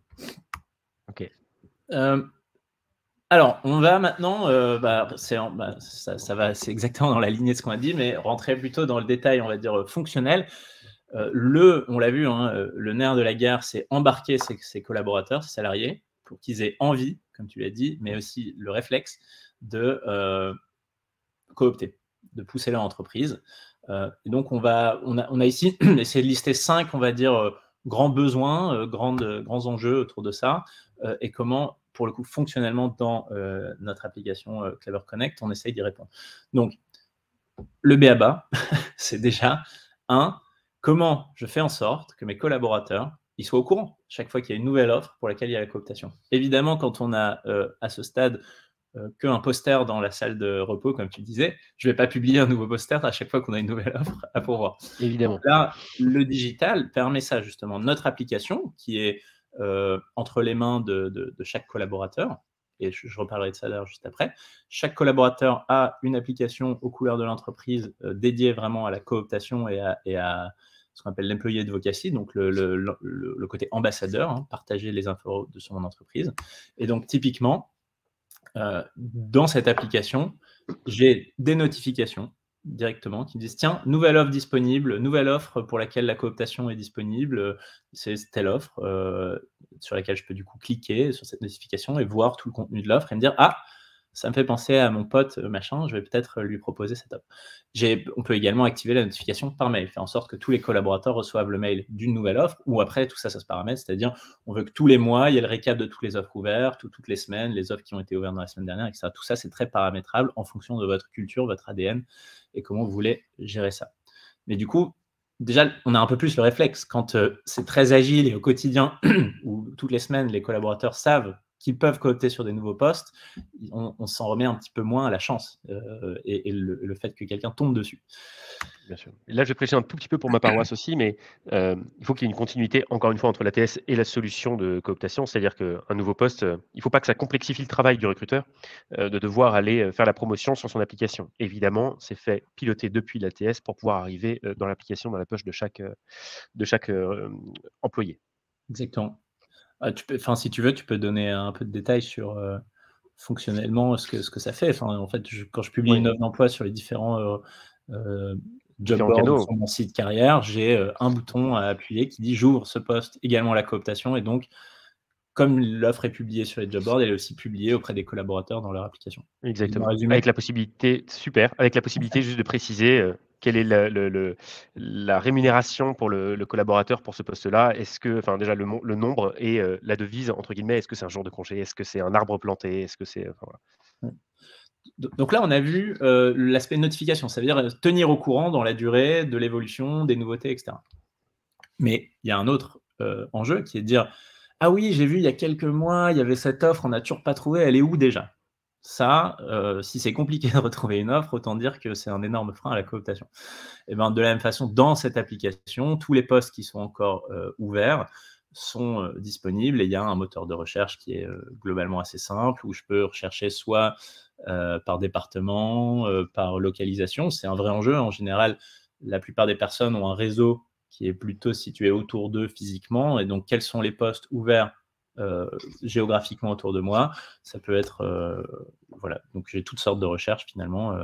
OK. Alors, on va maintenant, c'est exactement dans la lignée de ce qu'on a dit, mais rentrer plutôt dans le détail, on va dire, fonctionnel. On l'a vu, hein, le nerf de la guerre, c'est embarquer ses collaborateurs, ses salariés, pour qu'ils aient envie, comme tu l'as dit, mais aussi le réflexe de coopter, de pousser leur entreprise. Et donc, on a ici essayé de lister 5, on va dire, grands besoins, grands enjeux autour de ça, et comment, pour le coup, fonctionnellement, dans notre application Clever Connect, on essaye d'y répondre. Donc, le b.a.-ba, c'est déjà comment je fais en sorte que mes collaborateurs il soit au courant chaque fois qu'il y a une nouvelle offre pour laquelle il y a la cooptation. Évidemment, quand on a à ce stade qu'un poster dans la salle de repos, comme tu disais, je ne vais pas publier un nouveau poster à chaque fois qu'on a une nouvelle offre à pourvoir. Donc Évidemment. là, le digital permet ça justement. Notre application, qui est entre les mains de chaque collaborateur, et je reparlerai de ça d'ailleurs juste après, chaque collaborateur a une application aux couleurs de l'entreprise dédiée vraiment à la cooptation et à ce qu'on appelle l'employee advocacy, donc le côté ambassadeur, hein, partager les infos de son entreprise. Et donc typiquement, dans cette application, j'ai des notifications directement qui me disent tiens, nouvelle offre disponible, nouvelle offre pour laquelle la cooptation est disponible, c'est telle offre sur laquelle je peux du coup cliquer sur cette notification et voir tout le contenu de l'offre et me dire ah, ça me fait penser à mon pote machin, je vais peut-être lui proposer cette offre. On peut également activer la notification par mail, faire en sorte que tous les collaborateurs reçoivent le mail d'une nouvelle offre, ou après tout ça, ça se paramètre, c'est-à-dire on veut que tous les mois, il y ait le récap de toutes les offres ouvertes, ou toutes les semaines, les offres qui ont été ouvertes dans la semaine dernière, etc. Tout ça, c'est très paramétrable en fonction de votre culture, votre ADN, et comment vous voulez gérer ça. Mais du coup, déjà, on a un peu plus le réflexe. Quand c'est très agile et au quotidien, où toutes les semaines, les collaborateurs savent qu'ils peuvent coopter sur des nouveaux postes, on s'en remet un petit peu moins à la chance et le fait que quelqu'un tombe dessus. Bien sûr. Et là, je vais prêcher un tout petit peu pour ma paroisse aussi, mais il faut qu'il y ait une continuité, encore une fois, entre l'ATS et la solution de cooptation. C'est-à-dire qu'un nouveau poste, il ne faut pas que ça complexifie le travail du recruteur de devoir aller faire la promotion sur son application. Évidemment, c'est fait piloter depuis l'ATS pour pouvoir arriver dans l'application, dans la poche de chaque employé. Exactement. Si tu veux, tu peux donner un peu de détails sur fonctionnellement ce que ça fait. En fait, quand je publie une offre d'emploi sur les différents job Différents boards canaux. sur mon site carrière, j'ai un bouton à appuyer qui dit j'ouvre ce poste également à la cooptation, et donc comme l'offre est publiée sur les job boards, elle est aussi publiée auprès des collaborateurs dans leur application. Exactement. Résumé. Avec la possibilité juste de préciser quelle est la rémunération pour le collaborateur pour ce poste-là. Est-ce que, enfin, déjà le nombre et la devise, entre guillemets, est-ce que c'est un jour de congé? Est-ce que c'est un arbre planté? Est-ce que c'est, enfin, voilà. Donc là, on a vu l'aspect notification, ça veut dire tenir au courant dans la durée de l'évolution, des nouveautés, etc. Mais il y a un autre enjeu qui est de dire ah oui, j'ai vu il y a quelques mois, il y avait cette offre, on n'a toujours pas trouvé, elle est où déjà? Ça, si c'est compliqué de retrouver une offre, autant dire que c'est un énorme frein à la cooptation. Et ben, de la même façon, dans cette application, tous les postes qui sont encore ouverts sont disponibles, et il y a un moteur de recherche qui est globalement assez simple, où je peux rechercher soit par département, par localisation. C'est un vrai enjeu. En général, la plupart des personnes ont un réseau qui est plutôt situé autour d'eux physiquement, et donc quels sont les postes ouverts géographiquement autour de moi. Ça peut être voilà, donc j'ai toutes sortes de recherches finalement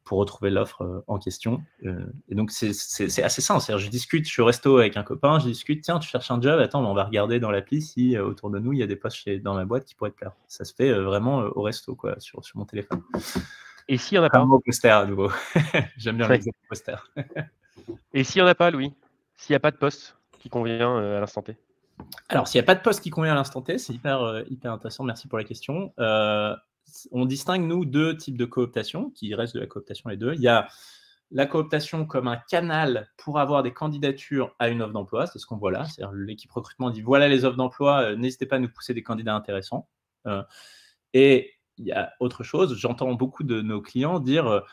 pour retrouver l'offre en question. Et donc c'est assez simple, c'est-à-dire je discute, je suis au resto avec un copain, je discute, tiens, tu cherches un job, attends, on va regarder dans l'appli si autour de nous il y a des postes dans ma boîte qui pourraient te plaire. Ça se fait vraiment au resto, quoi, sur mon téléphone. Et s'il n'y en a Un pas? mot poster à nouveau. J'aime bien Ouais. l'exemple poster. Et s'il n'y en a pas, Louis? S'il n'y a pas de poste qui convient à l'instant T? Alors, s'il n'y a pas de poste qui convient à l'instant T, c'est hyper intéressant, merci pour la question. On distingue, nous, deux types de cooptation, qui restent de la cooptation les deux. Il y a la cooptation comme un canal pour avoir des candidatures à une offre d'emploi, c'est ce qu'on voit là, c'est-à-dire l'équipe recrutement dit voilà les offres d'emploi, n'hésitez pas à nous pousser des candidats intéressants. Et il y a autre chose, j'entends beaucoup de nos clients dire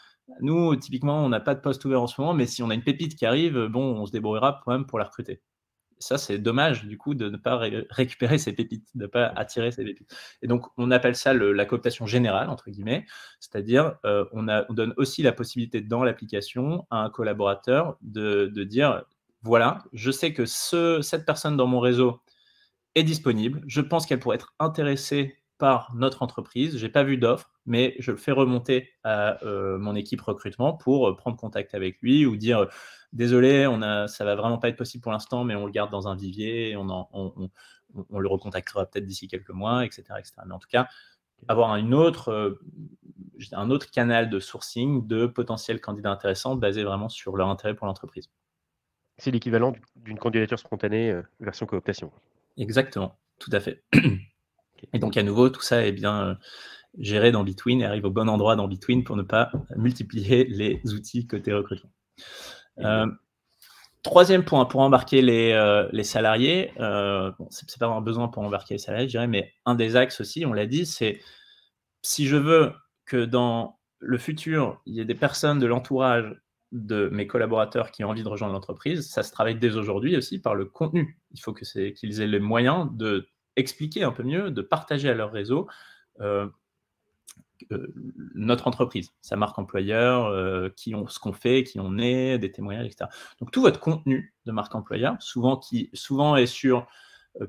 nous, typiquement, on n'a pas de poste ouvert en ce moment, mais si on a une pépite qui arrive, bon, on se débrouillera quand même pour la recruter. Ça, c'est dommage, du coup, de ne pas récupérer ces pépites, de ne pas attirer ces pépites. Et donc, on appelle ça la cooptation générale, entre guillemets, c'est-à-dire on donne aussi la possibilité dans l'application à un collaborateur de dire, voilà, je sais que cette personne dans mon réseau est disponible, je pense qu'elle pourrait être intéressée par notre entreprise, je n'ai pas vu d'offre, mais je le fais remonter à mon équipe recrutement pour prendre contact avec lui ou dire désolé, ça va vraiment pas être possible pour l'instant, mais on le garde dans un vivier, on le recontactera peut-être d'ici quelques mois, etc., etc. Mais en tout cas, avoir un autre canal de sourcing de potentiels candidats intéressants basé vraiment sur leur intérêt pour l'entreprise. C'est l'équivalent d'une candidature spontanée version cooptation. Exactement, tout à fait. Et donc, à nouveau, tout ça est bien géré dans Between et arrive au bon endroit dans Between pour ne pas multiplier les outils côté recrutement. Troisième point, pour embarquer les salariés, bon, c'est pas un besoin pour embarquer les salariés, je dirais, mais un des axes aussi, on l'a dit, c'est si je veux que dans le futur, il y ait des personnes de l'entourage de mes collaborateurs qui ont envie de rejoindre l'entreprise, ça se travaille dès aujourd'hui aussi par le contenu. Il faut qu'ils aient les moyens d'expliquer un peu mieux, de partager à leur réseau notre entreprise, sa marque employeur, ce qu'on fait, qui on est, des témoignages, etc. Donc tout votre contenu de marque employeur, souvent est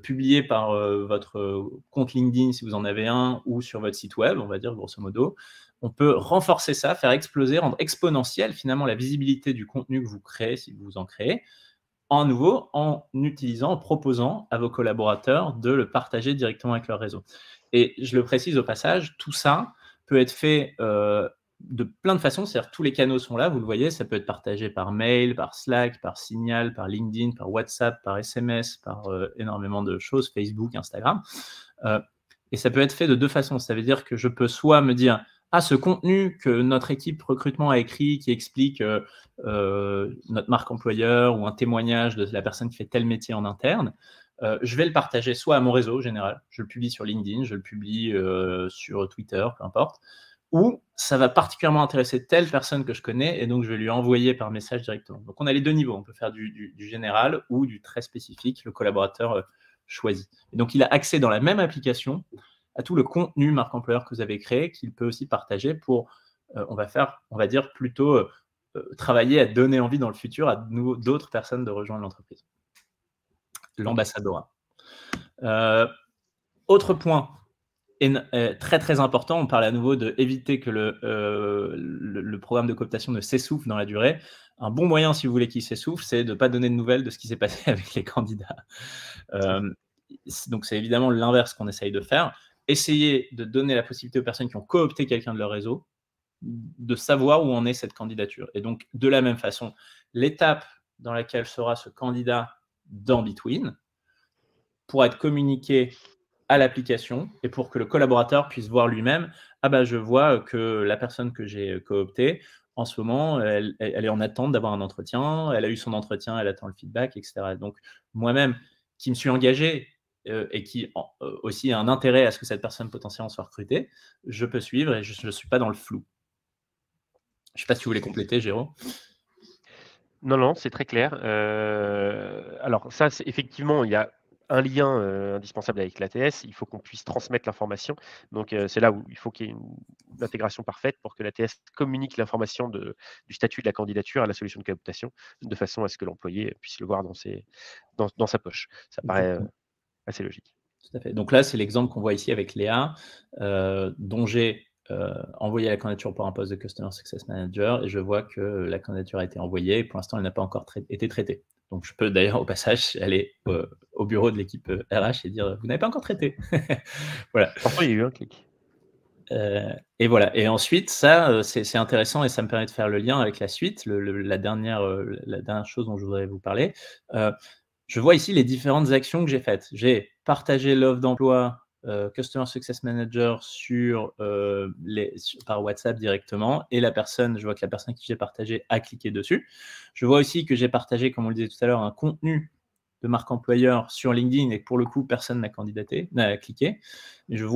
publié par votre compte LinkedIn si vous en avez un, ou sur votre site web, on va dire grosso modo. On peut renforcer ça, faire exploser, rendre exponentielle finalement la visibilité du contenu que vous créez, si vous en créez, en proposant à vos collaborateurs de le partager directement avec leur réseau. Et je le précise au passage, tout ça peut être fait de plein de façons, c'est-à-dire tous les canaux sont là, vous le voyez, ça peut être partagé par mail, par Slack, par Signal, par LinkedIn, par WhatsApp, par SMS, par énormément de choses, Facebook, Instagram. Et ça peut être fait de deux façons, ça veut dire que je peux soit me dire ce contenu que notre équipe recrutement a écrit qui explique notre marque employeur ou un témoignage de la personne qui fait tel métier en interne, je vais le partager soit à mon réseau général, je le publie sur LinkedIn, je le publie sur Twitter, peu importe, ou ça va particulièrement intéresser telle personne que je connais et donc je vais lui envoyer par message directement. Donc on a les deux niveaux, on peut faire du général ou du très spécifique, le collaborateur choisit. Et donc il a accès dans la même application à tout le contenu marque employeur que vous avez créé, qu'il peut aussi partager pour, on va dire plutôt travailler à donner envie dans le futur à d'autres personnes de rejoindre l'entreprise. L'ambassadeur. Autre point très très important, on parle à nouveau d'éviter que le programme de cooptation ne s'essouffle dans la durée. Un bon moyen, si vous voulez qu'il s'essouffle, c'est de ne pas donner de nouvelles de ce qui s'est passé avec les candidats. Donc c'est évidemment l'inverse qu'on essaye de faire. Essayer de donner la possibilité aux personnes qui ont coopté quelqu'un de leur réseau de savoir où en est cette candidature. Et donc, de la même façon, l'étape dans laquelle sera ce candidat dans Between pourra être communiquée à l'application et pour que le collaborateur puisse voir lui-même je vois que la personne que j'ai cooptée, en ce moment, elle est en attente d'avoir un entretien, elle a eu son entretien, elle attend le feedback, etc. Donc, moi-même, qui me suis engagé et qui aussi a un intérêt à ce que cette personne potentiellement soit recrutée, je peux suivre et je ne suis pas dans le flou. Je ne sais pas si vous voulez compléter, Géraud. Non, non, c'est très clair. Alors ça, effectivement, il y a un lien indispensable avec l'ATS. Il faut qu'on puisse transmettre l'information. Donc, c'est là où il faut qu'il y ait une intégration parfaite pour que l'ATS communique l'information du statut de la candidature à la solution de cooptation, de façon à ce que l'employé puisse le voir dans sa poche. Ça paraît assez logique. Tout à fait. Donc là, c'est l'exemple qu'on voit ici avec Léa, dont j'ai envoyé la candidature pour un poste de Customer Success Manager et je vois que la candidature a été envoyée et pour l'instant, elle n'a pas encore été traitée. Donc, je peux d'ailleurs, au passage, aller au bureau de l'équipe RH et dire « Vous n'avez pas encore traité ». Voilà. Parfois, il y a eu un clic. Et voilà. Et ensuite, ça, c'est intéressant et ça me permet de faire le lien avec la suite, la dernière chose dont je voudrais vous parler. Je vois ici les différentes actions que j'ai faites. J'ai partagé l'offre d'emploi Customer Success Manager par WhatsApp directement et je vois que la personne qui j'ai partagé a cliqué dessus. Je vois aussi que j'ai partagé, comme on le disait tout à l'heure, un contenu de marque employeur sur LinkedIn et que pour le coup, personne n'a cliqué. Mais vous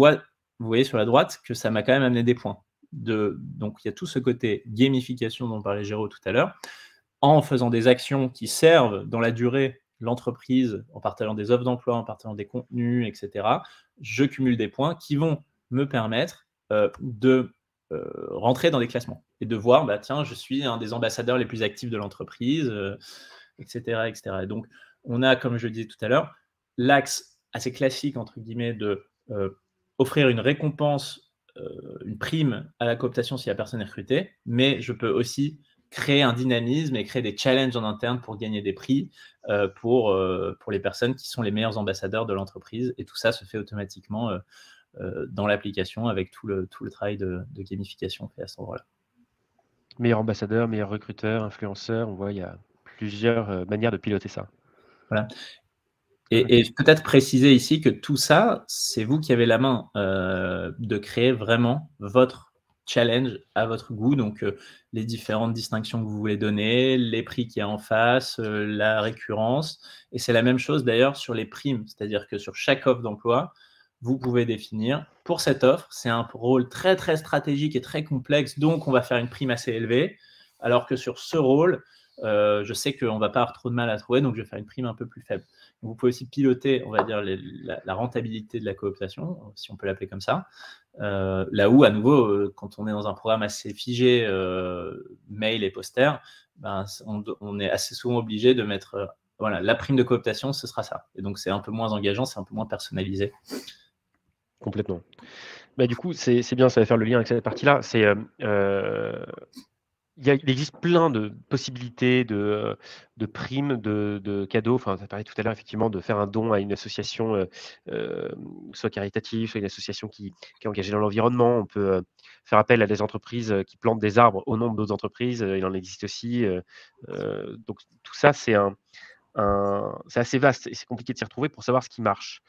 voyez sur la droite que ça m'a quand même amené des points. Donc, il y a tout ce côté gamification dont parlait Géraud tout à l'heure, en faisant des actions qui servent dans la durée l'entreprise, en partageant des offres d'emploi, en partageant des contenus, etc., je cumule des points qui vont me permettre de rentrer dans des classements et de voir, tiens, je suis un des ambassadeurs les plus actifs de l'entreprise, etc., etc. Et donc, on a, comme je le disais tout à l'heure, l'axe assez classique, entre guillemets, de offrir une récompense, une prime à la cooptation si la personne est recrutée, mais je peux aussi créer un dynamisme et créer des challenges en interne pour gagner des prix pour les personnes qui sont les meilleurs ambassadeurs de l'entreprise. Et tout ça se fait automatiquement dans l'application avec tout le travail de gamification fait à cet endroit-là. Meilleur ambassadeur, meilleur recruteur, influenceur, on voit, il y a plusieurs manières de piloter ça. Voilà. Et peut-être préciser ici que tout ça, c'est vous qui avez la main de créer vraiment votre challenge à votre goût, donc les différentes distinctions que vous voulez donner, les prix qu'il y a en face, la récurrence. Et c'est la même chose d'ailleurs sur les primes, c'est-à-dire que sur chaque offre d'emploi, vous pouvez définir, pour cette offre, c'est un rôle très, très stratégique et très complexe, donc on va faire une prime assez élevée, alors que sur ce rôle, je sais qu'on ne va pas avoir trop de mal à trouver, donc je vais faire une prime un peu plus faible. Donc, vous pouvez aussi piloter, on va dire, la rentabilité de la cooptation, si on peut l'appeler comme ça. Là où, à nouveau, quand on est dans un programme assez figé, mail et poster, ben, on est assez souvent obligé de mettre voilà, la prime de cooptation, ce sera ça. Et donc, c'est un peu moins engageant, c'est un peu moins personnalisé. Complètement. Bah, du coup, c'est bien, ça va faire le lien avec cette partie-là. Il existe plein de possibilités de primes, de cadeaux. Enfin, tu parlais tout à l'heure effectivement de faire un don à une association, soit caritative, soit une association qui est engagée dans l'environnement. On peut, faire appel à des entreprises, qui plantent des arbres au nom d'autres entreprises, il en existe aussi, donc tout ça, c'est assez vaste et c'est compliqué de s'y retrouver pour savoir ce qui marche.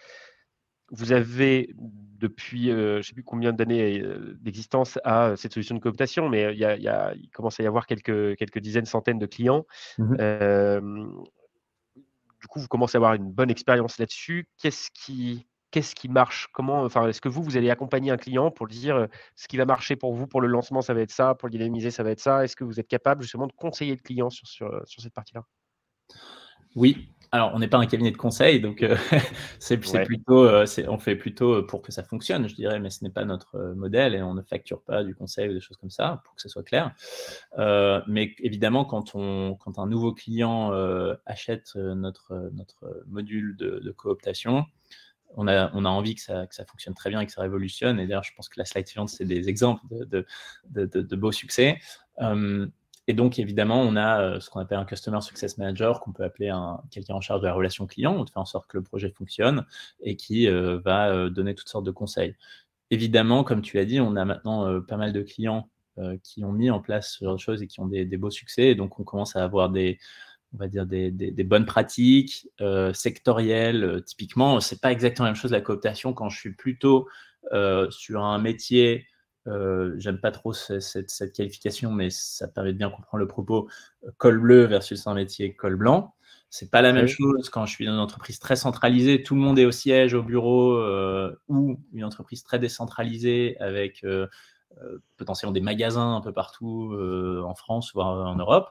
Vous avez depuis, je ne sais plus combien d'années, d'existence cette solution de cooptation, mais il commence à y avoir quelques dizaines, centaines de clients. Mmh. Hem, du coup, vous commencez à avoir une bonne expérience là-dessus. Qu'est-ce qui marche? Enfin, est-ce que vous allez accompagner un client pour lui dire, ce qui va marcher pour vous, pour le lancement, ça va être ça, pour le dynamiser, ça va être ça? Est-ce que vous êtes capable justement de conseiller le client sur cette partie-là? Oui, alors on n'est pas un cabinet de conseil, donc c'est Ouais, plutôt, on fait plutôt, pour que ça fonctionne, je dirais, mais ce n'est pas notre, modèle et on ne facture pas du conseil ou des choses comme ça, pour que ce soit clair. Mais évidemment, quand un nouveau client, achète, notre module de cooptation, on a envie que ça fonctionne très bien et que ça révolutionne. Et d'ailleurs, je pense que la slide suivante, c'est des exemples de beaux succès. Hem Et donc évidemment, on a, ce qu'on appelle un Customer Success Manager, qu'on peut appeler quelqu'un en charge de la relation client, de faire en sorte que le projet fonctionne et qui, va, donner toutes sortes de conseils. Évidemment, comme tu l'as dit, on a maintenant, pas mal de clients, qui ont mis en place ce genre de choses et qui ont des beaux succès. Et donc on commence à avoir on va dire des bonnes pratiques, sectorielles. Typiquement, c'est pas exactement la même chose la cooptation quand je suis plutôt, sur un métier, j'aime pas trop cette qualification, mais ça permet de bien comprendre le propos, col bleu versus un métier col blanc. C'est pas la même ouais, chose quand je suis dans une entreprise très centralisée, tout le monde est au siège, au bureau, ou une entreprise très décentralisée avec, potentiellement des magasins un peu partout, en France, voire en Europe.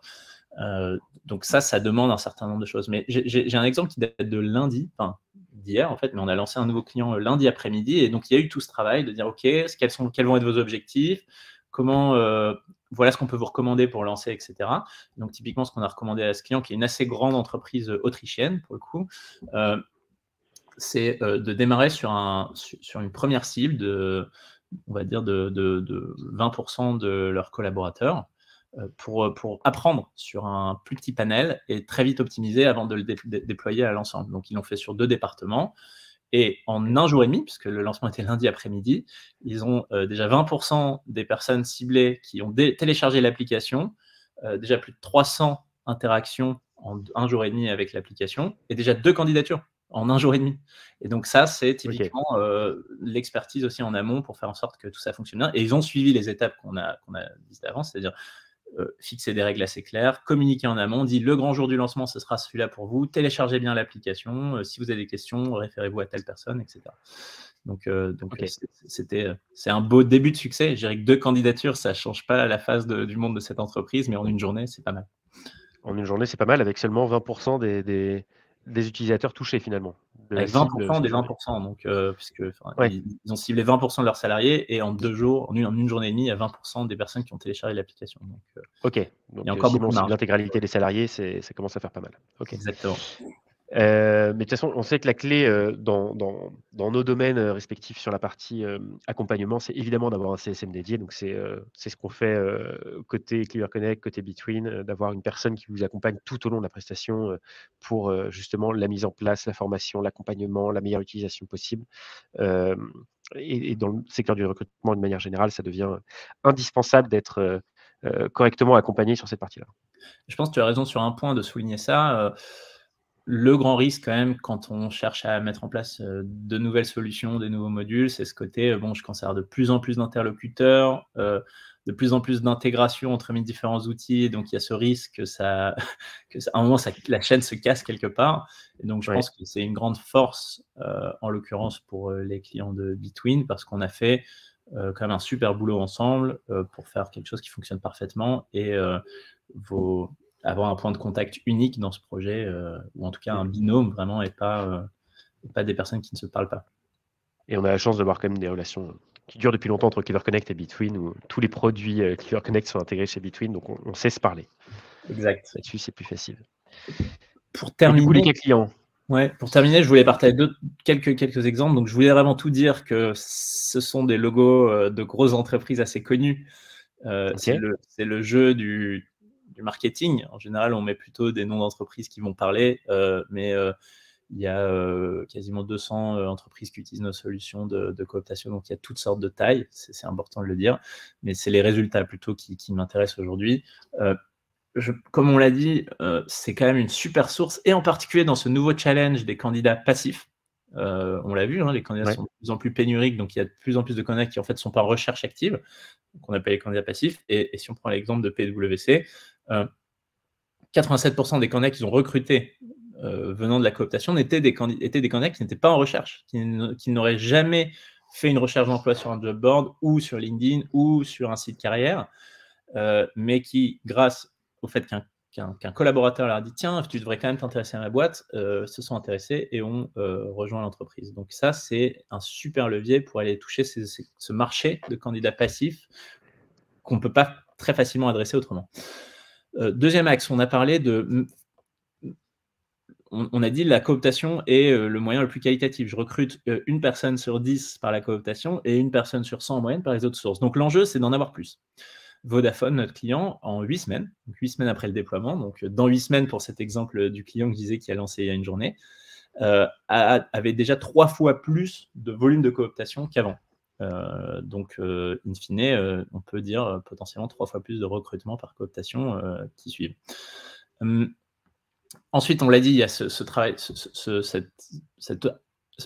Donc ça demande un certain nombre de choses. Mais j'ai un exemple qui date de lundi, enfin d'hier en fait, mais on a lancé un nouveau client lundi après-midi. Et donc il y a eu tout ce travail de dire: OK, quels vont être vos objectifs? Comment, voilà ce qu'on peut vous recommander pour lancer, et cetera. Donc typiquement, ce qu'on a recommandé à ce client, qui est une assez grande entreprise, autrichienne pour le coup, heu, c'est, de démarrer sur une première cible on va dire de 20 de leurs collaborateurs, pour apprendre sur un plus petit panel et très vite optimiser avant de le déployer à l'ensemble. Donc ils l'ont fait sur 2 départements et en un jour et demi, puisque le lancement était lundi après-midi, ils ont, déjà 20 des personnes ciblées qui ont téléchargé l'application, déjà plus de 300 interactions en un jour et demi avec l'application et déjà 2 candidatures en un jour et demi. Et donc ça, c'est OK. typiquement, l'expertise aussi en amont pour faire en sorte que tout ça fonctionne bien. Et ils ont suivi les étapes qu'on a dites avant, c'est-à-dire, fixer des règles assez claires, communiquer en amont, dit: «Le grand jour du lancement, ce sera celui-là pour vous, téléchargez bien l'application, si vous avez des questions, référez-vous à telle personne», et cetera. Donc OK. c'est un beau début de succès. Je dirais que 2 candidatures, ça change pas la face du monde de cette entreprise, mais en une journée, c'est pas mal. En une journée, c'est pas mal avec seulement 20 des utilisateurs touchés finalement, de la Avec 20 cible, des ciblée. 20 donc puisque enfin, Ouais, ils ont ciblé 20 de leurs salariés et en 2 jours, en une journée et demie, il y a 20 des personnes qui ont téléchargé l'application. Donc OK. il y a Donc, encore cible beaucoup on de cible marge. l'intégralité des salariés, ça commence à faire pas mal. OK. Exactement. Mais de toute façon, on sait que la clé, dans nos domaines, respectifs sur la partie, accompagnement, c'est évidemment d'avoir un CSM dédié. Donc c'est ce qu'on fait, côté Clever Connect, côté Between, d'avoir une personne qui vous accompagne tout au long de la prestation, pour, justement la mise en place, la formation, l'accompagnement, la meilleure utilisation possible. Hem et dans le secteur du recrutement de manière générale, ça devient indispensable d'être, correctement accompagné sur cette partie-là. Je pense que tu as raison sur un point de souligner ça. le grand risque quand même quand on cherche à mettre en place de nouvelles solutions, des nouveaux modules, c'est ce côté, bon, je considère de plus en plus d'interlocuteurs, de plus en plus d'intégration entre mes différents outils, et donc il y a ce risque que à un moment, la chaîne se casse quelque part. Et donc, je pense que c'est une grande force, en l'occurrence pour les clients de Between, parce qu'on a fait quand même un super boulot ensemble pour faire quelque chose qui fonctionne parfaitement et avoir un point de contact unique dans ce projet, ou en tout cas un binôme vraiment, et pas des personnes qui ne se parlent pas. Et on a la chance de voir quand même des relations qui durent depuis longtemps entre Clever Connect et Between, où tous les produits Clever Connect sont intégrés chez Between, donc on sait se parler. Exact. Là-dessus, c'est plus facile. Pour Et du coup, les terminer, cas clients. ouais, pour terminer, je voulais partager quelques exemples. Donc, je voulais vraiment tout dire que ce sont des logos de grosses entreprises assez connues. C'est le jeu du marketing. En général, on met plutôt des noms d'entreprises qui vont parler, mais il y a quasiment 200 entreprises qui utilisent nos solutions de cooptation, donc il y a toutes sortes de tailles, c'est important de le dire, mais c'est les résultats plutôt qui m'intéressent aujourd'hui. Comme on l'a dit, c'est quand même une super source, et en particulier dans ce nouveau challenge des candidats passifs. On l'a vu, hein, les candidats sont de plus en plus pénuriques, donc il y a de plus en plus de candidats qui en fait sont pas en recherche active, qu'on appelle les candidats passifs. Et si on prend l'exemple de PwC, 87% des candidats qu'ils ont recrutés venant de la cooptation étaient des candidats qui n'étaient pas en recherche, qui n'auraient jamais fait une recherche d'emploi sur un job board ou sur LinkedIn ou sur un site carrière, mais qui, grâce au fait qu'un collaborateur leur a dit « Tiens, tu devrais quand même t'intéresser à ma boîte », se sont intéressés et ont rejoint l'entreprise. Donc ça, c'est un super levier pour aller toucher ce marché de candidats passifs qu'on ne peut pas très facilement adresser autrement. Deuxième axe, on a parlé on a dit la cooptation est le moyen le plus qualitatif. Je recrute une personne sur 10 par la cooptation et une personne sur 100 en moyenne par les autres sources. Donc l'enjeu, c'est d'en avoir plus. Vodafone, notre client, en 8 semaines, donc 8 semaines après le déploiement, donc dans 8 semaines pour cet exemple du client que je disais qui a lancé il y a une journée, avait déjà 3 fois plus de volume de cooptation qu'avant. Donc, in fine, on peut dire potentiellement 3 fois plus de recrutement par cooptation qui suivent. Ensuite, on l'a dit, il y a ce travail, ce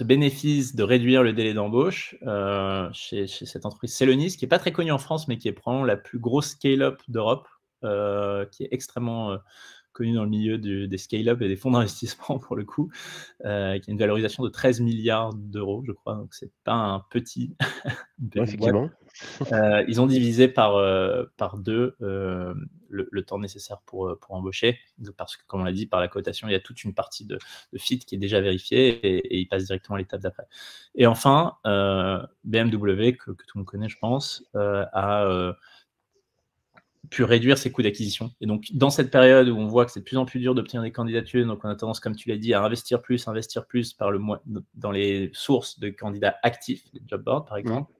bénéfice de réduire le délai d'embauche chez cette entreprise Celonis, qui n'est pas très connue en France, mais qui est probablement la plus grosse scale-up d'Europe, qui est extrêmement connue dans le milieu des scale-up et des fonds d'investissement, pour le coup, qui a une valorisation de 13 milliards d'euros, je crois. Donc, ce n'est pas un petit Effectivement. ils ont divisé par 2 le temps nécessaire pour embaucher, parce que, comme on l'a dit, par la cotation, il y a toute une partie de fit qui est déjà vérifiée, et ils passent directement à l'étape d'après. Et enfin, BMW, que tout le monde connaît, je pense, a pu réduire ses coûts d'acquisition. Et donc, dans cette période où on voit que c'est de plus en plus dur d'obtenir des candidatures, donc on a tendance, comme tu l'as dit, à investir plus dans les sources de candidats actifs, les job boards, par exemple.